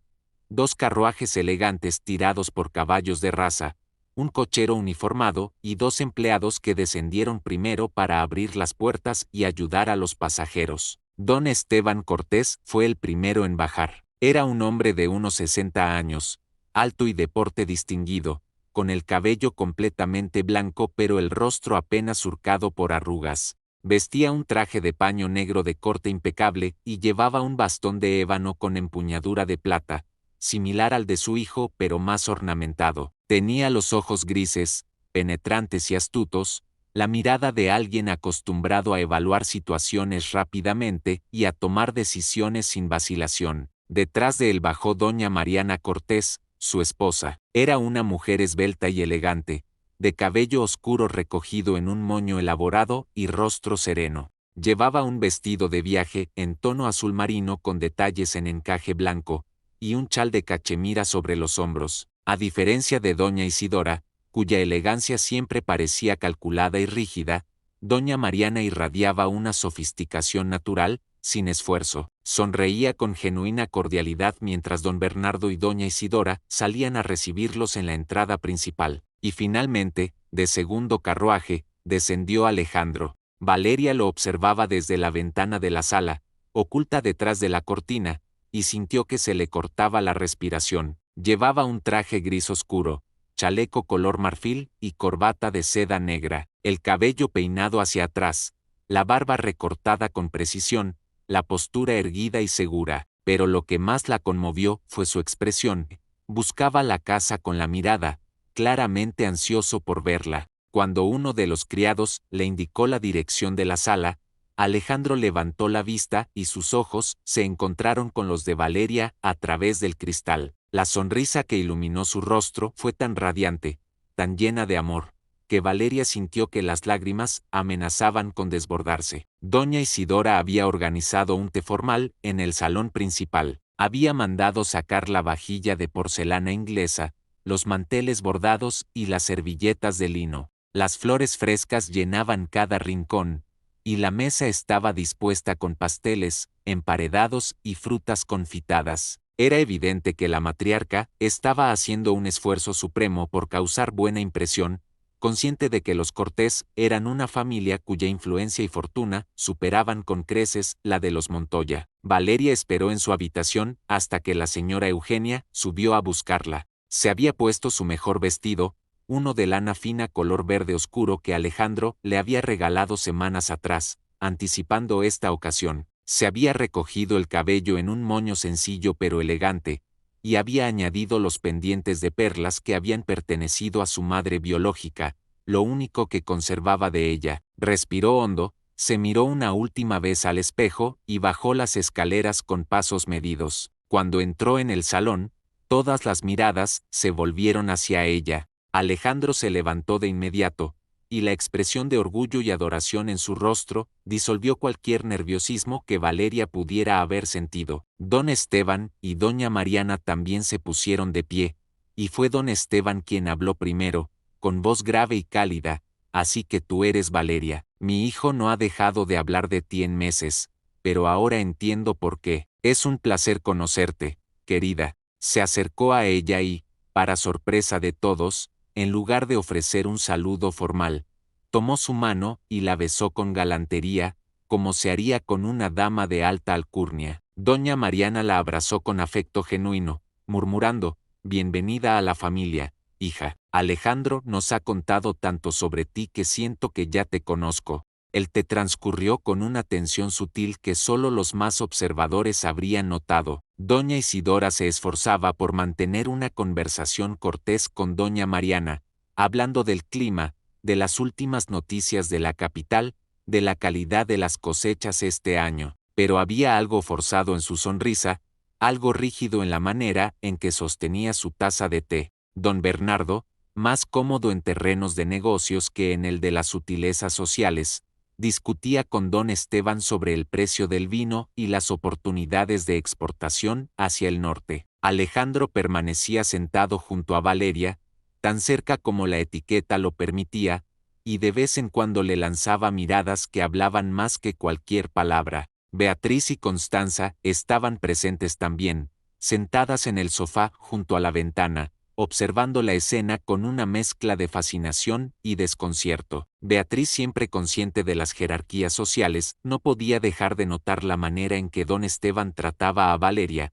2 carruajes elegantes tirados por caballos de raza, un cochero uniformado y 2 empleados que descendieron primero para abrir las puertas y ayudar a los pasajeros. Don Esteban Cortés fue el primero en bajar. Era un hombre de unos 60 años, alto y de porte distinguido, con el cabello completamente blanco pero el rostro apenas surcado por arrugas. Vestía un traje de paño negro de corte impecable y llevaba un bastón de ébano con empuñadura de plata, similar al de su hijo pero más ornamentado. Tenía los ojos grises, penetrantes y astutos, la mirada de alguien acostumbrado a evaluar situaciones rápidamente y a tomar decisiones sin vacilación. Detrás de él bajó doña Mariana Cortés, su esposa. Era una mujer esbelta y elegante, de cabello oscuro recogido en un moño elaborado y rostro sereno. Llevaba un vestido de viaje en tono azul marino con detalles en encaje blanco, y un chal de cachemira sobre los hombros. A diferencia de doña Isidora, cuya elegancia siempre parecía calculada y rígida, doña Mariana irradiaba una sofisticación natural, sin esfuerzo. Sonreía con genuina cordialidad mientras don Bernardo y doña Isidora salían a recibirlos en la entrada principal. Y finalmente, de segundo carruaje, descendió Alejandro. Valeria lo observaba desde la ventana de la sala, oculta detrás de la cortina, y sintió que se le cortaba la respiración. Llevaba un traje gris oscuro, chaleco color marfil y corbata de seda negra, el cabello peinado hacia atrás, la barba recortada con precisión, la postura erguida y segura, pero lo que más la conmovió fue su expresión. Buscaba la casa con la mirada, claramente ansioso por verla. Cuando uno de los criados le indicó la dirección de la sala, Alejandro levantó la vista y sus ojos se encontraron con los de Valeria a través del cristal. La sonrisa que iluminó su rostro fue tan radiante, tan llena de amor, que Valeria sintió que las lágrimas amenazaban con desbordarse. Doña Isidora había organizado un té formal en el salón principal. Había mandado sacar la vajilla de porcelana inglesa, los manteles bordados y las servilletas de lino. Las flores frescas llenaban cada rincón, y la mesa estaba dispuesta con pasteles, emparedados y frutas confitadas. Era evidente que la matriarca estaba haciendo un esfuerzo supremo por causar buena impresión, consciente de que los Cortés eran una familia cuya influencia y fortuna superaban con creces la de los Montoya. Valeria esperó en su habitación hasta que la señora Eugenia subió a buscarla. Se había puesto su mejor vestido, uno de lana fina color verde oscuro que Alejandro le había regalado semanas atrás, anticipando esta ocasión. Se había recogido el cabello en un moño sencillo pero elegante, y había añadido los pendientes de perlas que habían pertenecido a su madre biológica, lo único que conservaba de ella. Respiró hondo, se miró una última vez al espejo y bajó las escaleras con pasos medidos. Cuando entró en el salón, todas las miradas se volvieron hacia ella. Alejandro se levantó de inmediato, y la expresión de orgullo y adoración en su rostro disolvió cualquier nerviosismo que Valeria pudiera haber sentido. Don Esteban y doña Mariana también se pusieron de pie, y fue don Esteban quien habló primero, con voz grave y cálida: «Así que tú eres Valeria. Mi hijo no ha dejado de hablar de ti en meses, pero ahora entiendo por qué. Es un placer conocerte, querida». Se acercó a ella y, para sorpresa de todos, en lugar de ofrecer un saludo formal, tomó su mano y la besó con galantería, como se haría con una dama de alta alcurnia. Doña Mariana la abrazó con afecto genuino, murmurando: «Bienvenida a la familia», hija. Alejandro nos ha contado tanto sobre ti que siento que ya te conozco. El té transcurrió con una tensión sutil que solo los más observadores habrían notado. Doña Isidora se esforzaba por mantener una conversación cortés con doña Mariana, hablando del clima, de las últimas noticias de la capital, de la calidad de las cosechas este año, pero había algo forzado en su sonrisa, algo rígido en la manera en que sostenía su taza de té. Don Bernardo, más cómodo en terrenos de negocios que en el de las sutilezas sociales, discutía con don Esteban sobre el precio del vino y las oportunidades de exportación hacia el norte. Alejandro permanecía sentado junto a Valeria, tan cerca como la etiqueta lo permitía, y de vez en cuando le lanzaba miradas que hablaban más que cualquier palabra. Beatriz y Constanza estaban presentes también, sentadas en el sofá junto a la ventana, observando la escena con una mezcla de fascinación y desconcierto. Beatriz, siempre consciente de las jerarquías sociales, no podía dejar de notar la manera en que don Esteban trataba a Valeria,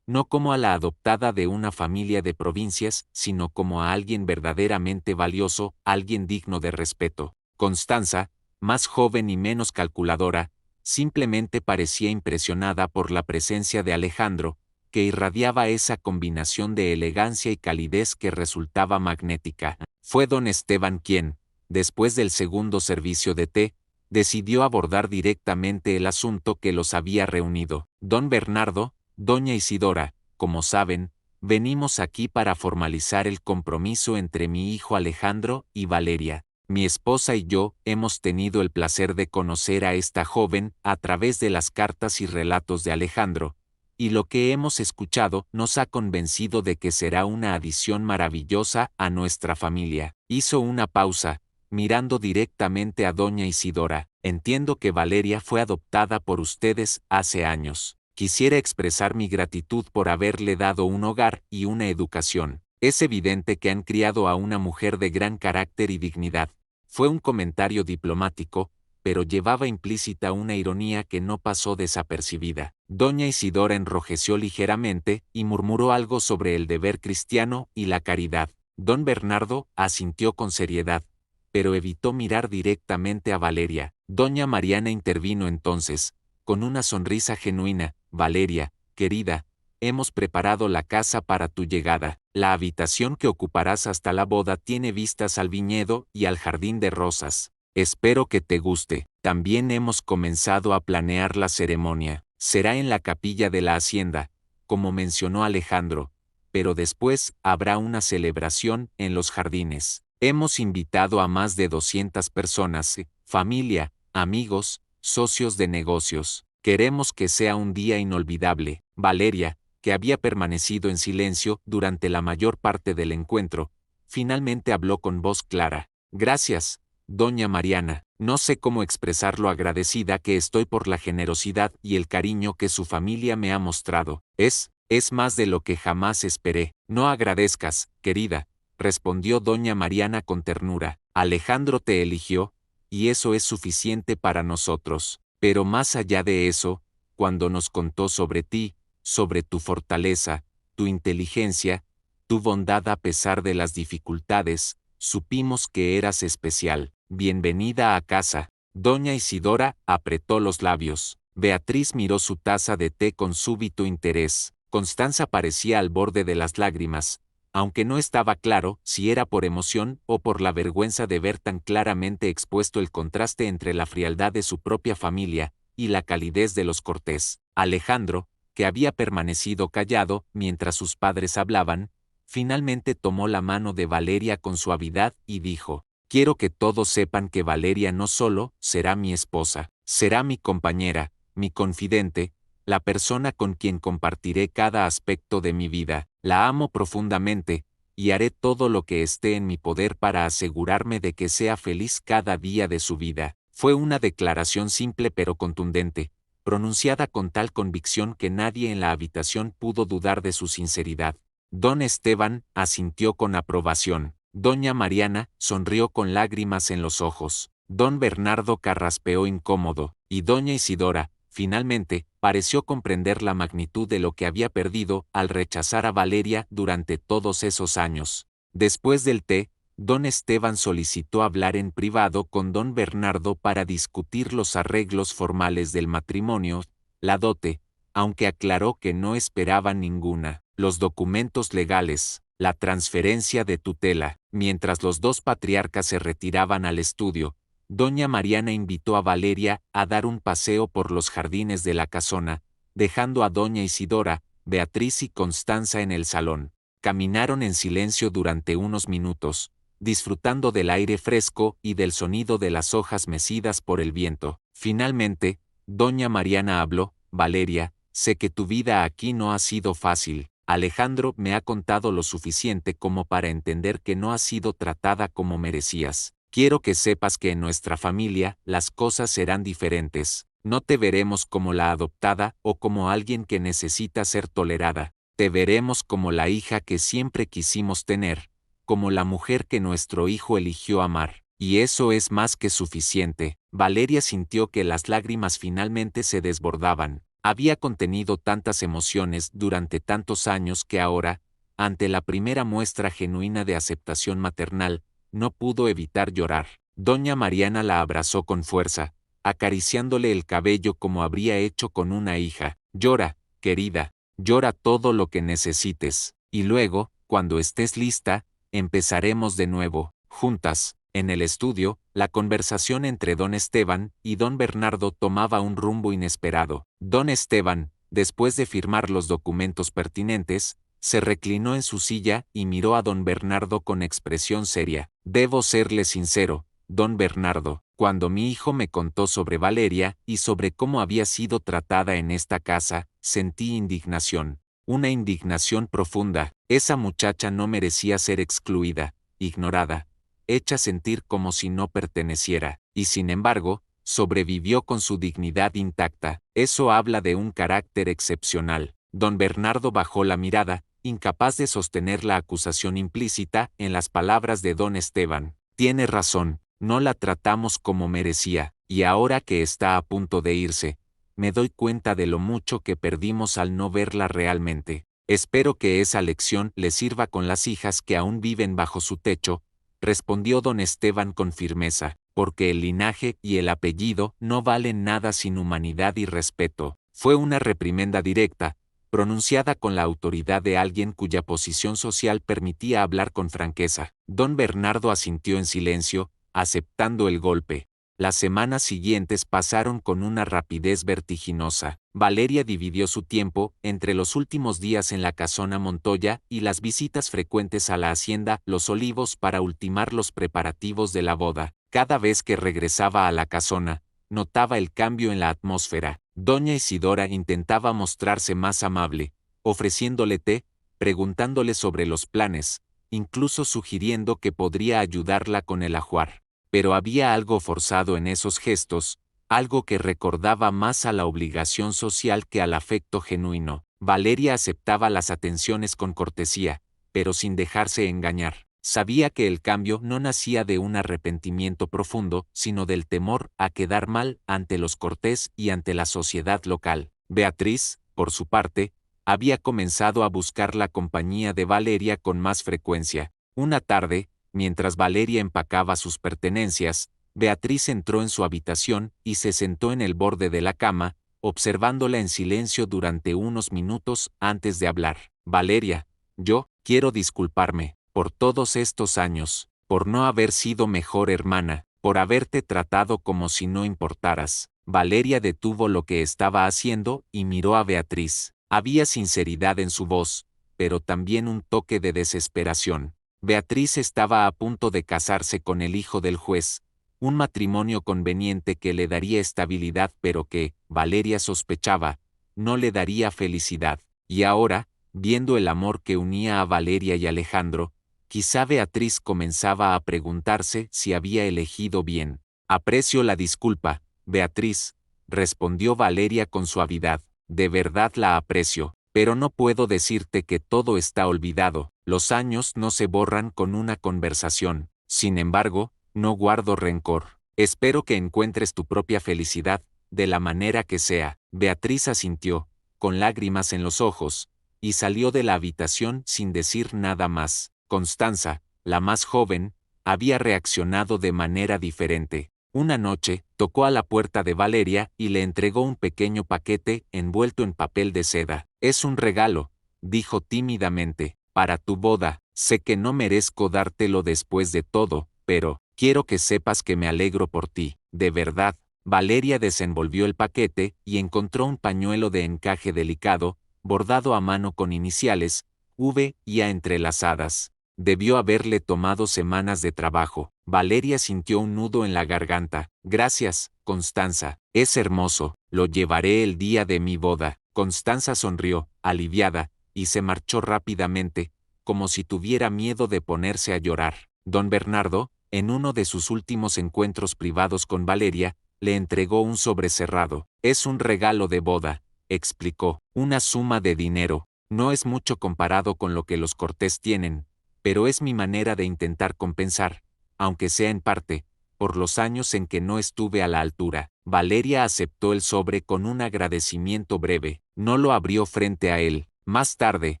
no como a la adoptada de una familia de provincias, sino como a alguien verdaderamente valioso, alguien digno de respeto. Constanza, más joven y menos calculadora, simplemente parecía impresionada por la presencia de Alejandro, que irradiaba esa combinación de elegancia y calidez que resultaba magnética. Fue don Esteban quien, después del segundo servicio de té, decidió abordar directamente el asunto que los había reunido. Don Bernardo, doña Isidora, como saben, venimos aquí para formalizar el compromiso entre mi hijo Alejandro y Valeria. Mi esposa y yo hemos tenido el placer de conocer a esta joven a través de las cartas y relatos de Alejandro, y lo que hemos escuchado nos ha convencido de que será una adición maravillosa a nuestra familia. Hizo una pausa, mirando directamente a doña Isidora. Entiendo que Valeria fue adoptada por ustedes hace años. Quisiera expresar mi gratitud por haberle dado un hogar y una educación. Es evidente que han criado a una mujer de gran carácter y dignidad. Fue un comentario diplomático, pero llevaba implícita una ironía que no pasó desapercibida. Doña Isidora enrojeció ligeramente y murmuró algo sobre el deber cristiano y la caridad. Don Bernardo asintió con seriedad, pero evitó mirar directamente a Valeria. Doña Mariana intervino entonces, con una sonrisa genuina. Valeria, querida, hemos preparado la casa para tu llegada. La habitación que ocuparás hasta la boda tiene vistas al viñedo y al jardín de rosas. Espero que te guste. También hemos comenzado a planear la ceremonia. Será en la capilla de la hacienda, como mencionó Alejandro, pero después habrá una celebración en los jardines. Hemos invitado a más de 200 personas, familia, amigos, socios de negocios. Queremos que sea un día inolvidable. Valeria, que había permanecido en silencio durante la mayor parte del encuentro, finalmente habló con voz clara. Gracias, doña Mariana. No sé cómo expresar lo agradecida que estoy por la generosidad y el cariño que su familia me ha mostrado. Es más de lo que jamás esperé. No agradezcas, querida, respondió doña Mariana con ternura. Alejandro te eligió, y eso es suficiente para nosotros. Pero más allá de eso, cuando nos contó sobre ti, sobre tu fortaleza, tu inteligencia, tu bondad a pesar de las dificultades, supimos que eras especial. Bienvenida a casa. Doña Isidora apretó los labios. Beatriz miró su taza de té con súbito interés. Constanza parecía al borde de las lágrimas, aunque no estaba claro si era por emoción o por la vergüenza de ver tan claramente expuesto el contraste entre la frialdad de su propia familia y la calidez de los Cortés. Alejandro, que había permanecido callado mientras sus padres hablaban, finalmente tomó la mano de Valeria con suavidad y dijo: «Quiero que todos sepan que Valeria no solo será mi esposa, será mi compañera, mi confidente, la persona con quien compartiré cada aspecto de mi vida. La amo profundamente, y haré todo lo que esté en mi poder para asegurarme de que sea feliz cada día de su vida». Fue una declaración simple pero contundente, pronunciada con tal convicción que nadie en la habitación pudo dudar de su sinceridad. Don Esteban asintió con aprobación. Doña Mariana sonrió con lágrimas en los ojos. Don Bernardo carraspeó incómodo, y doña Isidora, finalmente, pareció comprender la magnitud de lo que había perdido al rechazar a Valeria durante todos esos años. Después del té, don Esteban solicitó hablar en privado con don Bernardo para discutir los arreglos formales del matrimonio, la dote, aunque aclaró que no esperaba ninguna, los documentos legales, la transferencia de tutela. Mientras los dos patriarcas se retiraban al estudio, doña Mariana invitó a Valeria a dar un paseo por los jardines de la casona, dejando a doña Isidora, Beatriz y Constanza en el salón. Caminaron en silencio durante unos minutos, disfrutando del aire fresco y del sonido de las hojas mecidas por el viento. Finalmente, doña Mariana habló: Valeria, sé que tu vida aquí no ha sido fácil. Alejandro me ha contado lo suficiente como para entender que no has sido tratada como merecías. Quiero que sepas que en nuestra familia las cosas serán diferentes. No te veremos como la adoptada o como alguien que necesita ser tolerada. Te veremos como la hija que siempre quisimos tener, como la mujer que nuestro hijo eligió amar. Y eso es más que suficiente. Valeria sintió que las lágrimas finalmente se desbordaban. Había contenido tantas emociones durante tantos años que ahora, ante la primera muestra genuina de aceptación maternal, no pudo evitar llorar. Doña Mariana la abrazó con fuerza, acariciándole el cabello como habría hecho con una hija. Llora, querida, llora todo lo que necesites, y luego, cuando estés lista, empezaremos de nuevo, juntas. En el estudio, la conversación entre don Esteban y don Bernardo tomaba un rumbo inesperado. Don Esteban, después de firmar los documentos pertinentes, se reclinó en su silla y miró a don Bernardo con expresión seria. Debo serle sincero, don Bernardo, cuando mi hijo me contó sobre Valeria y sobre cómo había sido tratada en esta casa, sentí indignación. Una indignación profunda. Esa muchacha no merecía ser excluida, ignorada, hecha sentir como si no perteneciera, y sin embargo, sobrevivió con su dignidad intacta. Eso habla de un carácter excepcional. Don Bernardo bajó la mirada, incapaz de sostener la acusación implícita en las palabras de don Esteban. Tiene razón, no la tratamos como merecía, y ahora que está a punto de irse, me doy cuenta de lo mucho que perdimos al no verla realmente. Espero que esa lección le sirva con las hijas que aún viven bajo su techo, respondió don Esteban con firmeza, porque el linaje y el apellido no valen nada sin humanidad y respeto. Fue una reprimenda directa, pronunciada con la autoridad de alguien cuya posición social permitía hablar con franqueza. Don Bernardo asintió en silencio, aceptando el golpe. Las semanas siguientes pasaron con una rapidez vertiginosa. Valeria dividió su tiempo entre los últimos días en la casona Montoya y las visitas frecuentes a la hacienda Los Olivos para ultimar los preparativos de la boda. Cada vez que regresaba a la casona, notaba el cambio en la atmósfera. Doña Isidora intentaba mostrarse más amable, ofreciéndole té, preguntándole sobre los planes, incluso sugiriendo que podría ayudarla con el ajuar. Pero había algo forzado en esos gestos, algo que recordaba más a la obligación social que al afecto genuino. Valeria aceptaba las atenciones con cortesía, pero sin dejarse engañar. Sabía que el cambio no nacía de un arrepentimiento profundo, sino del temor a quedar mal ante los Cortés y ante la sociedad local. Beatriz, por su parte, había comenzado a buscar la compañía de Valeria con más frecuencia. Una tarde, mientras Valeria empacaba sus pertenencias, Beatriz entró en su habitación y se sentó en el borde de la cama, observándola en silencio durante unos minutos antes de hablar. Valeria, yo quiero disculparme por todos estos años, por no haber sido mejor hermana, por haberte tratado como si no importaras. Valeria detuvo lo que estaba haciendo y miró a Beatriz. Había sinceridad en su voz, pero también un toque de desesperación. Beatriz estaba a punto de casarse con el hijo del juez, un matrimonio conveniente que le daría estabilidad pero que, Valeria sospechaba, no le daría felicidad. Y ahora, viendo el amor que unía a Valeria y Alejandro, quizá Beatriz comenzaba a preguntarse si había elegido bien. Aprecio la disculpa, Beatriz, respondió Valeria con suavidad. De verdad la aprecio, pero no puedo decirte que todo está olvidado. Los años no se borran con una conversación. Sin embargo, no guardo rencor. Espero que encuentres tu propia felicidad, de la manera que sea. Beatriz asintió, con lágrimas en los ojos, y salió de la habitación sin decir nada más. Constanza, la más joven, había reaccionado de manera diferente. Una noche, tocó a la puerta de Valeria y le entregó un pequeño paquete envuelto en papel de seda. «Es un regalo», dijo tímidamente, «para tu boda. Sé que no merezco dártelo después de todo, pero quiero que sepas que me alegro por ti, de verdad». Valeria desenvolvió el paquete y encontró un pañuelo de encaje delicado, bordado a mano con iniciales, V y A entrelazadas. Debió haberle tomado semanas de trabajo. Valeria sintió un nudo en la garganta. «Gracias, Constanza. Es hermoso. Lo llevaré el día de mi boda». Constanza sonrió, aliviada, y se marchó rápidamente, como si tuviera miedo de ponerse a llorar. Don Bernardo, en uno de sus últimos encuentros privados con Valeria, le entregó un sobre cerrado. «Es un regalo de boda», explicó. «Una suma de dinero. No es mucho comparado con lo que los Cortés tienen, pero es mi manera de intentar compensar, aunque sea en parte, por los años en que no estuve a la altura». Valeria aceptó el sobre con un agradecimiento breve. No lo abrió frente a él. Más tarde,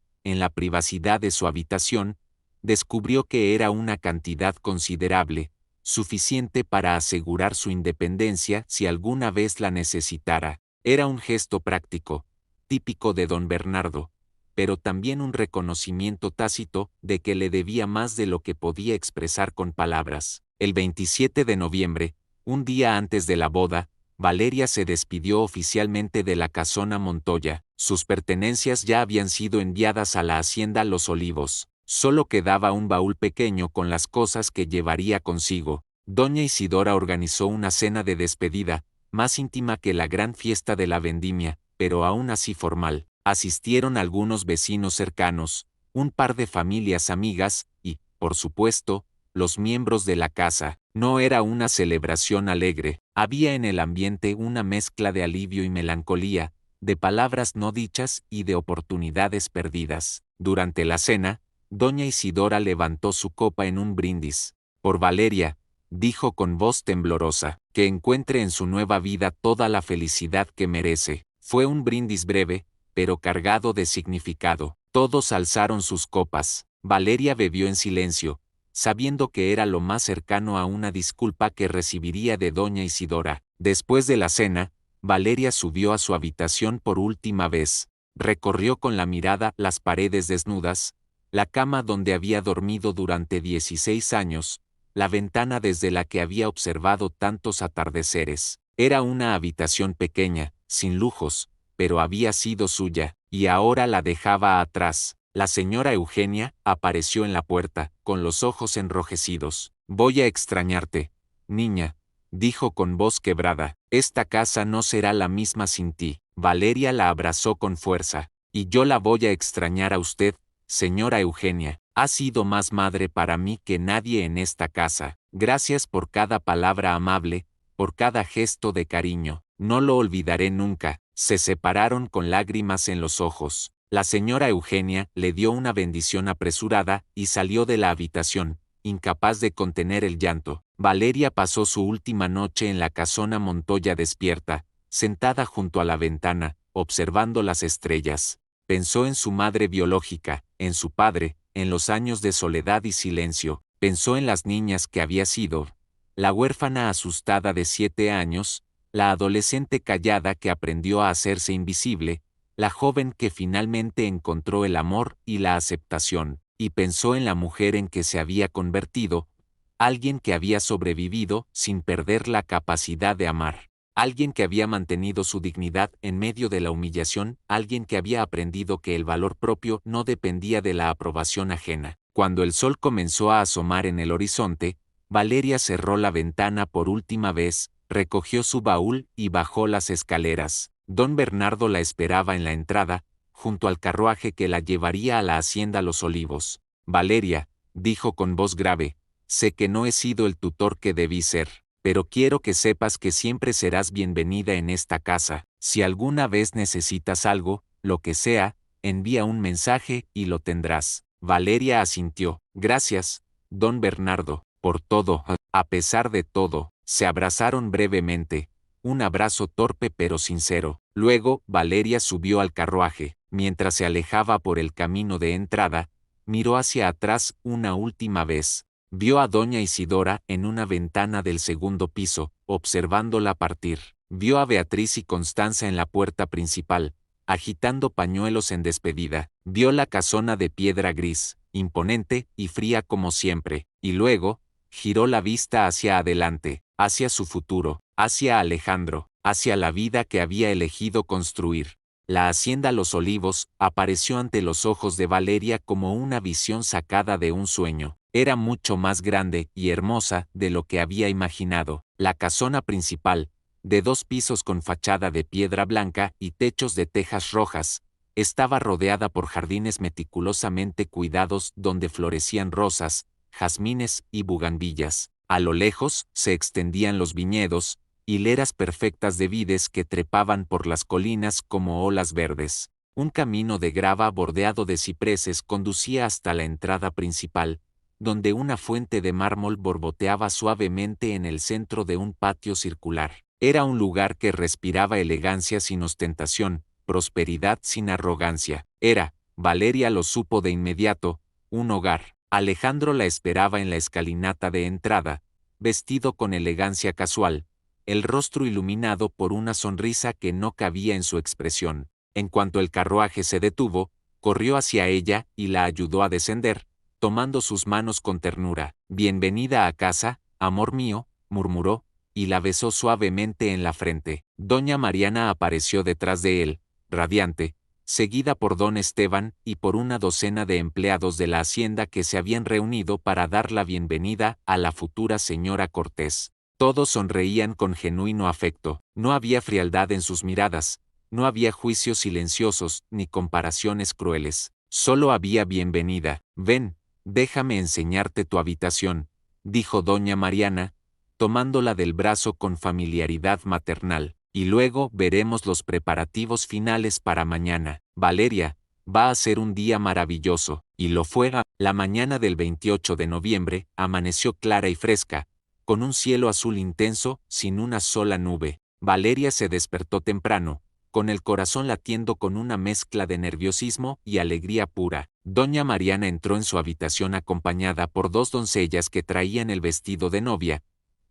en la privacidad de su habitación, descubrió que era una cantidad considerable, suficiente para asegurar su independencia si alguna vez la necesitara. Era un gesto práctico, típico de don Bernardo, pero también un reconocimiento tácito de que le debía más de lo que podía expresar con palabras. El 27 de noviembre, un día antes de la boda, Valeria se despidió oficialmente de la casona Montoya. Sus pertenencias ya habían sido enviadas a la hacienda Los Olivos. Solo quedaba un baúl pequeño con las cosas que llevaría consigo. Doña Isidora organizó una cena de despedida, más íntima que la gran fiesta de la vendimia, pero aún así formal. Asistieron algunos vecinos cercanos, un par de familias amigas y, por supuesto, los miembros de la casa. No era una celebración alegre. Había en el ambiente una mezcla de alivio y melancolía, de palabras no dichas y de oportunidades perdidas. Durante la cena, doña Isidora levantó su copa en un brindis. «Por Valeria», dijo con voz temblorosa, «que encuentre en su nueva vida toda la felicidad que merece». Fue un brindis breve, pero cargado de significado. Todos alzaron sus copas. Valeria bebió en silencio, sabiendo que era lo más cercano a una disculpa que recibiría de doña Isidora. Después de la cena, Valeria subió a su habitación por última vez. Recorrió con la mirada las paredes desnudas, la cama donde había dormido durante 16 años, la ventana desde la que había observado tantos atardeceres. Era una habitación pequeña, sin lujos, pero había sido suya, y ahora la dejaba atrás. La señora Eugenia apareció en la puerta, con los ojos enrojecidos. «Voy a extrañarte, niña», dijo con voz quebrada. «Esta casa no será la misma sin ti». Valeria la abrazó con fuerza. «Y yo la voy a extrañar a usted, señora Eugenia. Ha sido más madre para mí que nadie en esta casa. Gracias por cada palabra amable, por cada gesto de cariño. No lo olvidaré nunca». Se separaron con lágrimas en los ojos. La señora Eugenia le dio una bendición apresurada y salió de la habitación, incapaz de contener el llanto. Valeria pasó su última noche en la casona Montoya despierta, sentada junto a la ventana, observando las estrellas. Pensó en su madre biológica, en su padre, en los años de soledad y silencio. Pensó en las niñas que había sido, la huérfana asustada de 7 años, la adolescente callada que aprendió a hacerse invisible, la joven que finalmente encontró el amor y la aceptación, y pensó en la mujer en que se había convertido, alguien que había sobrevivido sin perder la capacidad de amar, alguien que había mantenido su dignidad en medio de la humillación, alguien que había aprendido que el valor propio no dependía de la aprobación ajena. Cuando el sol comenzó a asomar en el horizonte, Valeria cerró la ventana por última vez, recogió su baúl y bajó las escaleras. Don Bernardo la esperaba en la entrada, junto al carruaje que la llevaría a la hacienda Los Olivos. «Valeria», dijo con voz grave, «sé que no he sido el tutor que debí ser, pero quiero que sepas que siempre serás bienvenida en esta casa. Si alguna vez necesitas algo, lo que sea, envía un mensaje y lo tendrás». Valeria asintió. «Gracias, don Bernardo, por todo». A pesar de todo, se abrazaron brevemente, un abrazo torpe pero sincero. Luego, Valeria subió al carruaje. Mientras se alejaba por el camino de entrada, miró hacia atrás una última vez. Vio a doña Isidora en una ventana del segundo piso, observándola partir. Vio a Beatriz y Constanza en la puerta principal, agitando pañuelos en despedida. Vio la casona de piedra gris, imponente y fría como siempre, y luego, giró la vista hacia adelante, hacia su futuro, hacia Alejandro, hacia la vida que había elegido construir. La hacienda Los Olivos apareció ante los ojos de Valeria como una visión sacada de un sueño. Era mucho más grande y hermosa de lo que había imaginado. La casona principal, de 2 pisos con fachada de piedra blanca y techos de tejas rojas, estaba rodeada por jardines meticulosamente cuidados donde florecían rosas, jazmines y bugambillas. A lo lejos se extendían los viñedos, hileras perfectas de vides que trepaban por las colinas como olas verdes. Un camino de grava bordeado de cipreses conducía hasta la entrada principal, donde una fuente de mármol borboteaba suavemente en el centro de un patio circular. Era un lugar que respiraba elegancia sin ostentación, prosperidad sin arrogancia. Era, Valeria lo supo de inmediato, un hogar. Alejandro la esperaba en la escalinata de entrada, vestido con elegancia casual, el rostro iluminado por una sonrisa que no cabía en su expresión. En cuanto el carruaje se detuvo, corrió hacia ella y la ayudó a descender, tomando sus manos con ternura. «Bienvenida a casa, amor mío», murmuró, y la besó suavemente en la frente. Doña Mariana apareció detrás de él, radiante, seguida por don Esteban y por una docena de empleados de la hacienda que se habían reunido para dar la bienvenida a la futura señora Cortés. Todos sonreían con genuino afecto. No había frialdad en sus miradas, no había juicios silenciosos ni comparaciones crueles. Solo había bienvenida. «Ven, déjame enseñarte tu habitación», dijo doña Mariana, tomándola del brazo con familiaridad maternal. «Y luego veremos los preparativos finales para mañana. Valeria, va a ser un día maravilloso». Y lo fue. La mañana del 28 de noviembre amaneció clara y fresca, con un cielo azul intenso, sin una sola nube. Valeria se despertó temprano, con el corazón latiendo con una mezcla de nerviosismo y alegría pura. Doña Mariana entró en su habitación acompañada por 2 doncellas que traían el vestido de novia,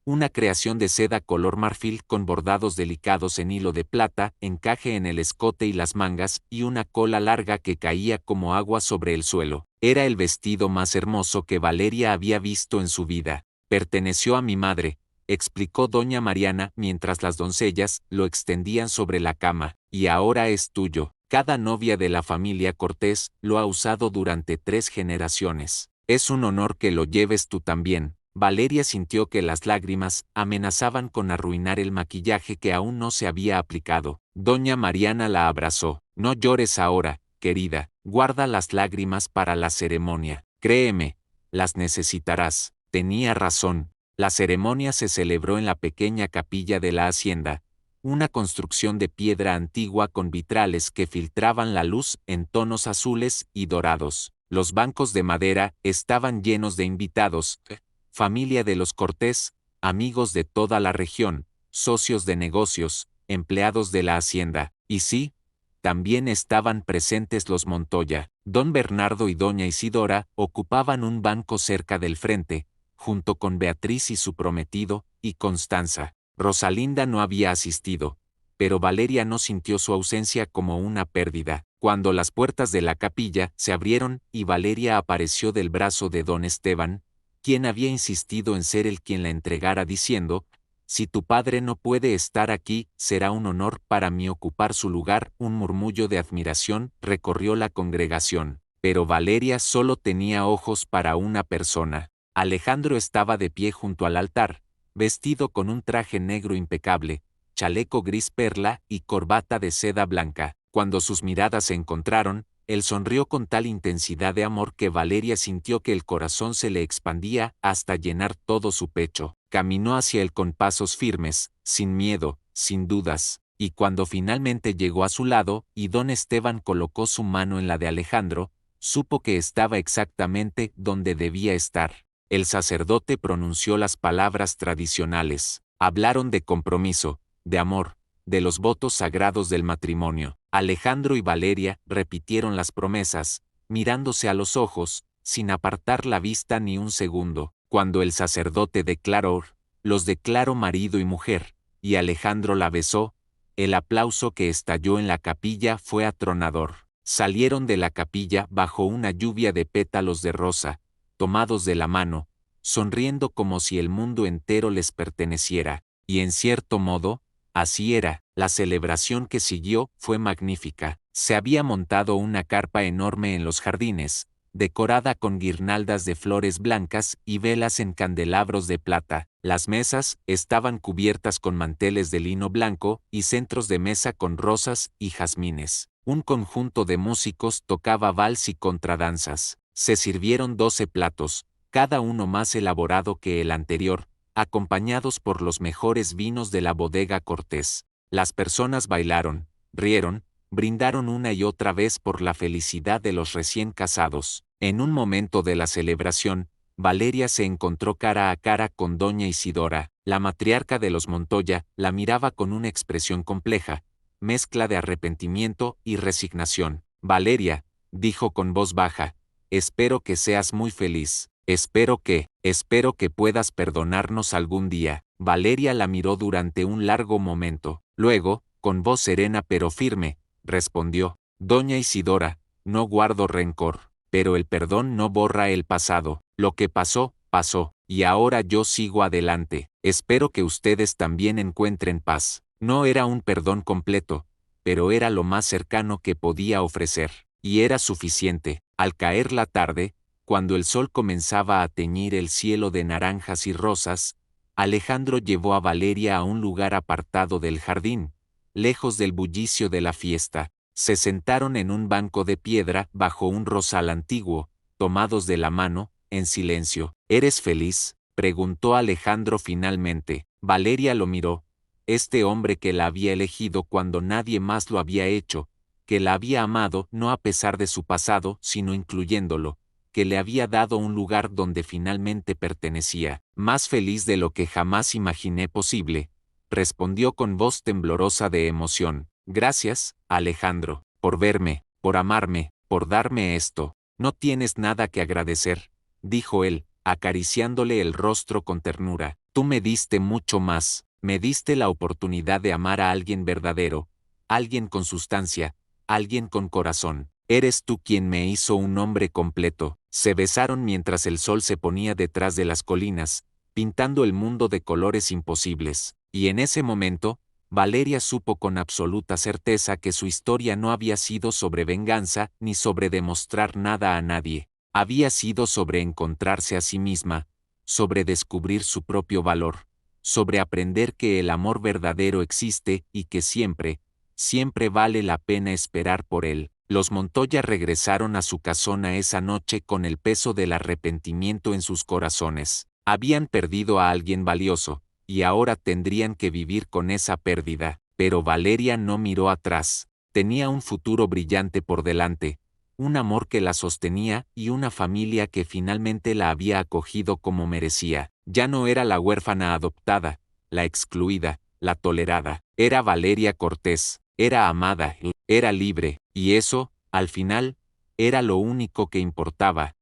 una creación de seda color marfil con bordados delicados en hilo de plata, encaje en el escote y las mangas y una cola larga que caía como agua sobre el suelo. Era el vestido más hermoso que Valeria había visto en su vida. «Perteneció a mi madre», explicó doña Mariana mientras las doncellas lo extendían sobre la cama, «y ahora es tuyo. Cada novia de la familia Cortés lo ha usado durante 3 generaciones. Es un honor que lo lleves tú también». Valeria sintió que las lágrimas amenazaban con arruinar el maquillaje que aún no se había aplicado. Doña Mariana la abrazó. «No llores ahora, querida, guarda las lágrimas para la ceremonia. Créeme, las necesitarás». Tenía razón. La ceremonia se celebró en la pequeña capilla de la hacienda, una construcción de piedra antigua con vitrales que filtraban la luz en tonos azules y dorados. Los bancos de madera estaban llenos de invitados, familia de los Cortés, amigos de toda la región, socios de negocios, empleados de la hacienda, y sí, también estaban presentes los Montoya. Don Bernardo y doña Isidora ocupaban un banco cerca del frente, junto con Beatriz y su prometido, y Constanza. Rosalinda no había asistido, pero Valeria no sintió su ausencia como una pérdida. Cuando las puertas de la capilla se abrieron y Valeria apareció del brazo de don Esteban, quien había insistido en ser el quien la entregara diciendo: «Si tu padre no puede estar aquí, será un honor para mí ocupar su lugar». Un murmullo de admiración recorrió la congregación, pero Valeria solo tenía ojos para una persona. Alejandro estaba de pie junto al altar, vestido con un traje negro impecable, chaleco gris perla y corbata de seda blanca. Cuando sus miradas se encontraron, él sonrió con tal intensidad de amor que Valeria sintió que el corazón se le expandía hasta llenar todo su pecho. Caminó hacia él con pasos firmes, sin miedo, sin dudas, y cuando finalmente llegó a su lado y don Esteban colocó su mano en la de Alejandro, supo que estaba exactamente donde debía estar. El sacerdote pronunció las palabras tradicionales. Hablaron de compromiso, de amor, de los votos sagrados del matrimonio. Alejandro y Valeria repitieron las promesas, mirándose a los ojos, sin apartar la vista ni un segundo. Cuando el sacerdote declaró, los declaró marido y mujer, y Alejandro la besó, el aplauso que estalló en la capilla fue atronador. Salieron de la capilla bajo una lluvia de pétalos de rosa, tomados de la mano, sonriendo como si el mundo entero les perteneciera, y en cierto modo, así era. La celebración que siguió fue magnífica. Se había montado una carpa enorme en los jardines, decorada con guirnaldas de flores blancas y velas en candelabros de plata. Las mesas estaban cubiertas con manteles de lino blanco y centros de mesa con rosas y jazmines. Un conjunto de músicos tocaba vals y contradanzas. Se sirvieron 12 platos, cada uno más elaborado que el anterior, acompañados por los mejores vinos de la bodega Cortés. Las personas bailaron, rieron, brindaron una y otra vez por la felicidad de los recién casados. En un momento de la celebración, Valeria se encontró cara a cara con doña Isidora. La matriarca de los Montoya la miraba con una expresión compleja, mezcla de arrepentimiento y resignación. Valeria, dijo con voz baja, espero que seas muy feliz. Espero que puedas perdonarnos algún día. Valeria la miró durante un largo momento. Luego, con voz serena pero firme, respondió, Doña Isidora, no guardo rencor, pero el perdón no borra el pasado. Lo que pasó, pasó, y ahora yo sigo adelante. Espero que ustedes también encuentren paz. No era un perdón completo, pero era lo más cercano que podía ofrecer, y era suficiente. Al caer la tarde, cuando el sol comenzaba a teñir el cielo de naranjas y rosas, Alejandro llevó a Valeria a un lugar apartado del jardín, lejos del bullicio de la fiesta. Se sentaron en un banco de piedra bajo un rosal antiguo, tomados de la mano, en silencio. ¿Eres feliz?, preguntó Alejandro finalmente. Valeria lo miró. Este hombre que la había elegido cuando nadie más lo había hecho, que la había amado no a pesar de su pasado, sino incluyéndolo, que le había dado un lugar donde finalmente pertenecía. Más feliz de lo que jamás imaginé posible, respondió con voz temblorosa de emoción. Gracias, Alejandro, por verme, por amarme, por darme esto. No tienes nada que agradecer, dijo él, acariciándole el rostro con ternura. Tú me diste mucho más, me diste la oportunidad de amar a alguien verdadero, alguien con sustancia, alguien con corazón. Eres tú quien me hizo un hombre completo. Se besaron mientras el sol se ponía detrás de las colinas, pintando el mundo de colores imposibles. Y en ese momento, Valeria supo con absoluta certeza que su historia no había sido sobre venganza ni sobre demostrar nada a nadie. Había sido sobre encontrarse a sí misma, sobre descubrir su propio valor, sobre aprender que el amor verdadero existe y que siempre, siempre vale la pena esperar por él. Los Montoya regresaron a su casona esa noche con el peso del arrepentimiento en sus corazones. Habían perdido a alguien valioso, y ahora tendrían que vivir con esa pérdida. Pero Valeria no miró atrás. Tenía un futuro brillante por delante, un amor que la sostenía y una familia que finalmente la había acogido como merecía. Ya no era la huérfana adoptada, la excluida, la tolerada. Era Valeria Cortés, era amada, era libre, y eso, al final, era lo único que importaba.